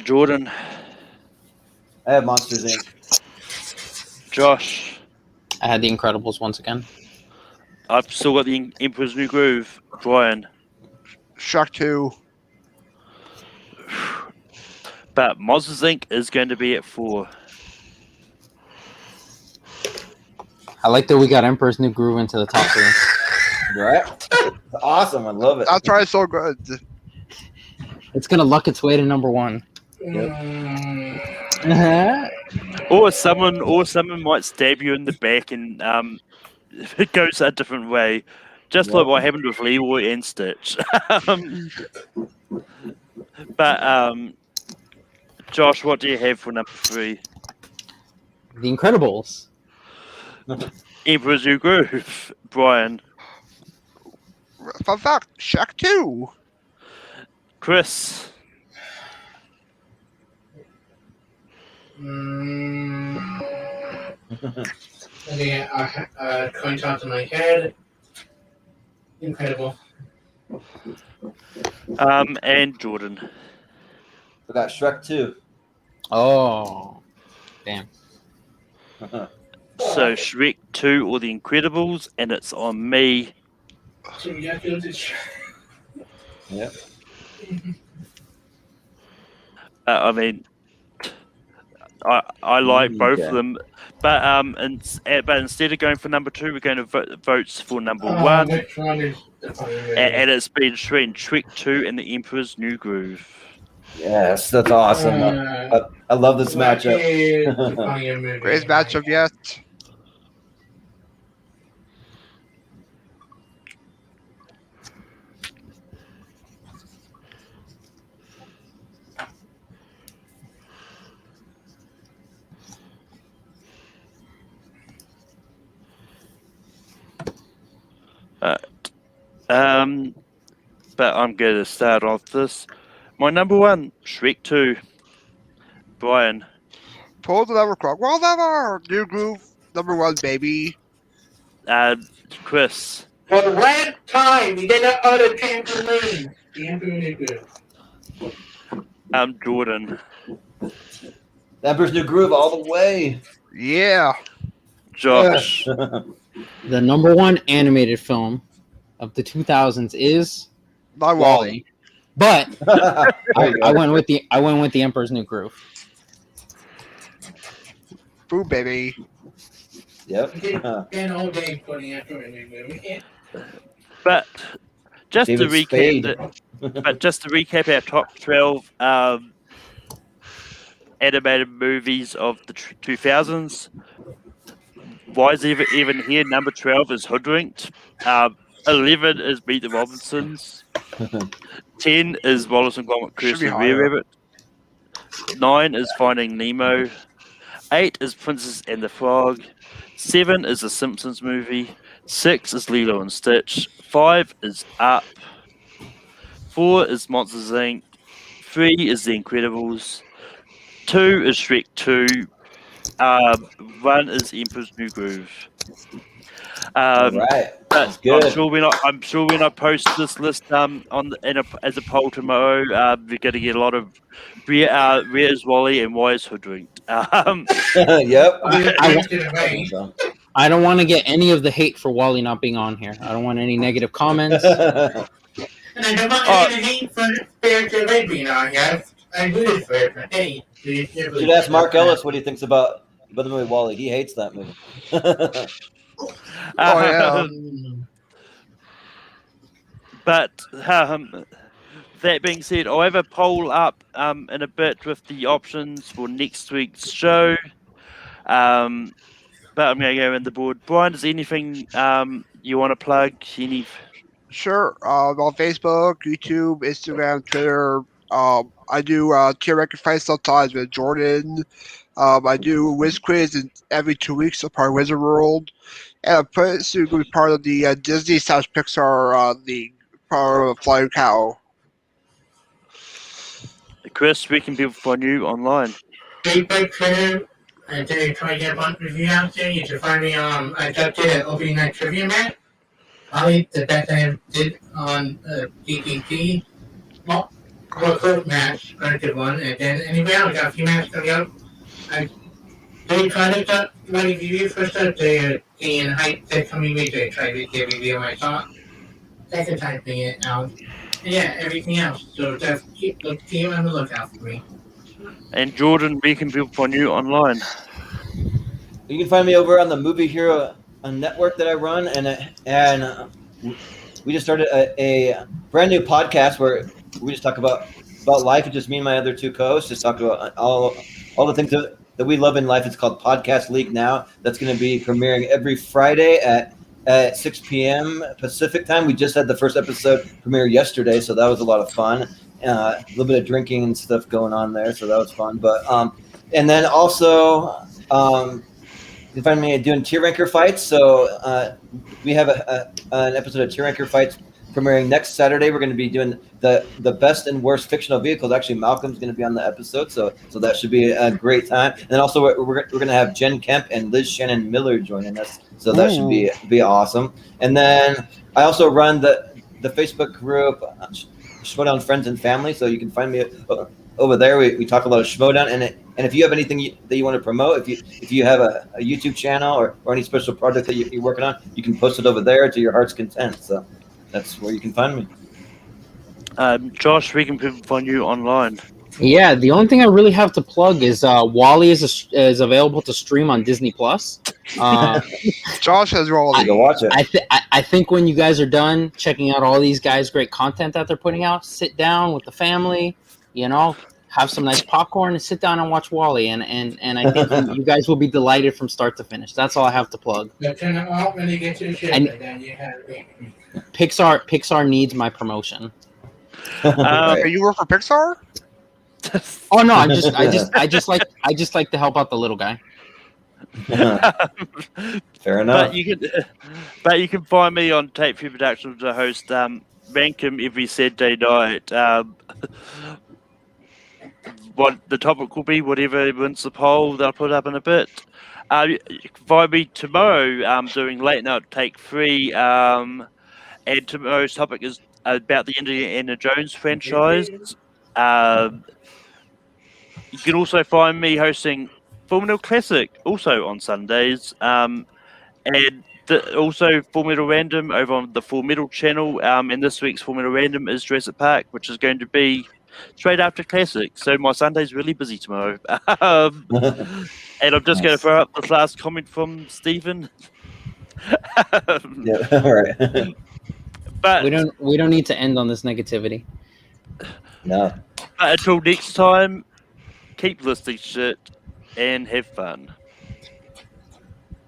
Jordan, I have Monsters Inc. Josh. I had The Incredibles once again. I've still got the Emperor's New Groove. Brian. Shrek 2. But Monsters Inc. is going to be at 4. I like that we got Emperor's New Groove into the top 3. Right? Awesome. I love it. That's why it's so good. It's gonna luck its way to number 1. Or someone might stab you in the back and it goes a different way. Just like what happened with Leroy and Stitch. But Josh, what do you have for number 3? The Incredibles. Emperor's New Groove. Brian. Fun fact, Shrek 2. Chris. Coin toss in my head. Incredible. And Jordan. I got Shrek 2. Oh, damn. So Shrek 2 or The Incredibles, and it's on me. So we got to go to Yep. I mean, I like both of them, but instead of going for number 2, we're going to vote for number 1, which one is the funny movie? and it's been Shrek 2 and The Emperor's New Groove. Yes, that's awesome. I love this What matchup. is the funnier movie? Greatest matchup yet. But I'm going to start off this. My number 1, Shrek 2. Brian. Pull the lever clock. Well, never. New Groove, number 1, baby. Chris. For the last time, we did not utter trampoline. The Emperor's New Groove. Jordan. Emperor's New Groove all the way. Yeah. Josh. The number 1 animated film of the 2000s is Not Wall-E. But There you I go. went with the Emperor's New Groove. Boom, baby. Yep. Spend all day putting Emperor's New Groove. But just David to Spade. recap our top 12 animated movies of the 2000s. Why is even here? Number 12 is Hoodwinked. 11 is Meet the Robinsons. 10 is Wallace and Gromit: Curse be of higher. Were Rabbit. 9 is Finding Nemo. 8 is Princess and the Frog. 7 is The Simpsons movie. 6 is Lilo and Stitch. 5 is Up. 4 is Monsters Inc. 3 is The Incredibles. 2 is Shrek 2. 1 is Emperor's New Groove. All right. That's But good. I'm sure when I post this list as a poll tomorrow, we're going to get a lot of where is Wally and why is Hoodwinked. Yep. I don't want to get any of the hate for Wally not being on here. I don't want any negative comments. And I don't want to get a name for Spiritual Red being on here. I do this for it. Hey. You should ask Mark Ellis what he thinks about the movie Wall-E. He hates that movie. Oh, yeah. But that being said, I'll have a poll up in a bit with the options for next week's show. But I'm going to go in the board. Brian, is there anything you want to plug? Sure. On Facebook, YouTube, Instagram, Twitter. I do tier ranking fights sometimes with Jordan. I do Wiz Quiz every 2 weeks, a part of Wizard World. And I'm pretty soon going to be part of the Disney/Pixar League, part of Flying Cow. Chris, where can people find you online? Facebook, Twitter, and then try to get a bunch of reviews out there. You can find me on, I just did an opening night trivia match. Probably the best I ever did on DTP. Well, close match, or a good one, and then anyway, I got a few matches coming up. They tried to cut my review first up there, and they're coming with they tried to get a review of my thought. Second time putting it out. And yeah, everything else. So just keep on the lookout for me. And Jordan, where can people find you online? You can find me over on the Movie Hero network that I run, and we just started a brand new podcast where we just talk about life. It's just me and my other two co-hosts just talk about all the things that we love in life. It's called Podcast League Now. That's going to be premiering every Friday at 6 p.m. Pacific time. We just had the first episode premiere yesterday, so that was a lot of fun. A little bit of drinking and stuff going on there, so that was fun. But and then also you can find me doing tier ranker fights. So we have an episode of tier ranker fights premiering next Saturday. We're going to be doing the best and worst fictional vehicles. Actually, Malcolm's going to be on the episode, so that should be a great time. And then also we're going to have Jen Kemp and Liz Shannon Miller joining us, so that should be awesome. And then I also run the Facebook group Schmodown Friends and Family, so you can find me over there. We talk a lot of Schmodown, and if you have anything that you want to promote, if you have a YouTube channel or any special project that you're working on, you can post it over there to your heart's content. So that's where you can find me. Josh, where can people find you online? Yeah, the only thing I really have to plug is Wally is available to stream on Disney Plus. Josh has Wally. Go watch it. I think when you guys are done checking out all these guys' great content that they're putting out, sit down with the family, have some nice popcorn and sit down and watch Wally. And I think you guys will be delighted from start to finish. That's all I have to plug. Turn it off when you get to the ship, and then you have Pixar needs my promotion. You work for Pixar? Oh no, I just like to help out the little guy. Fair enough. But you can find me on Tape Few Productions to host Rankum every Saturday night. What the topic will be, whatever wins the poll, they'll put up in a bit. You can find me tomorrow doing Late Night Take 3, and tomorrow's topic is about the Indiana Jones franchise. You can also find me hosting Full Metal Classic also on Sundays, and also Full Metal Random over on the Full Metal channel. And this week's Full Metal Random is Jurassic Park, which is going to be straight after Classic. So my Sunday's really busy tomorrow. And I'm just going to throw up the last comment from Stephen. Yeah, all right. But we don't need to end on this negativity. No. But until next time, keep listening shit and have fun.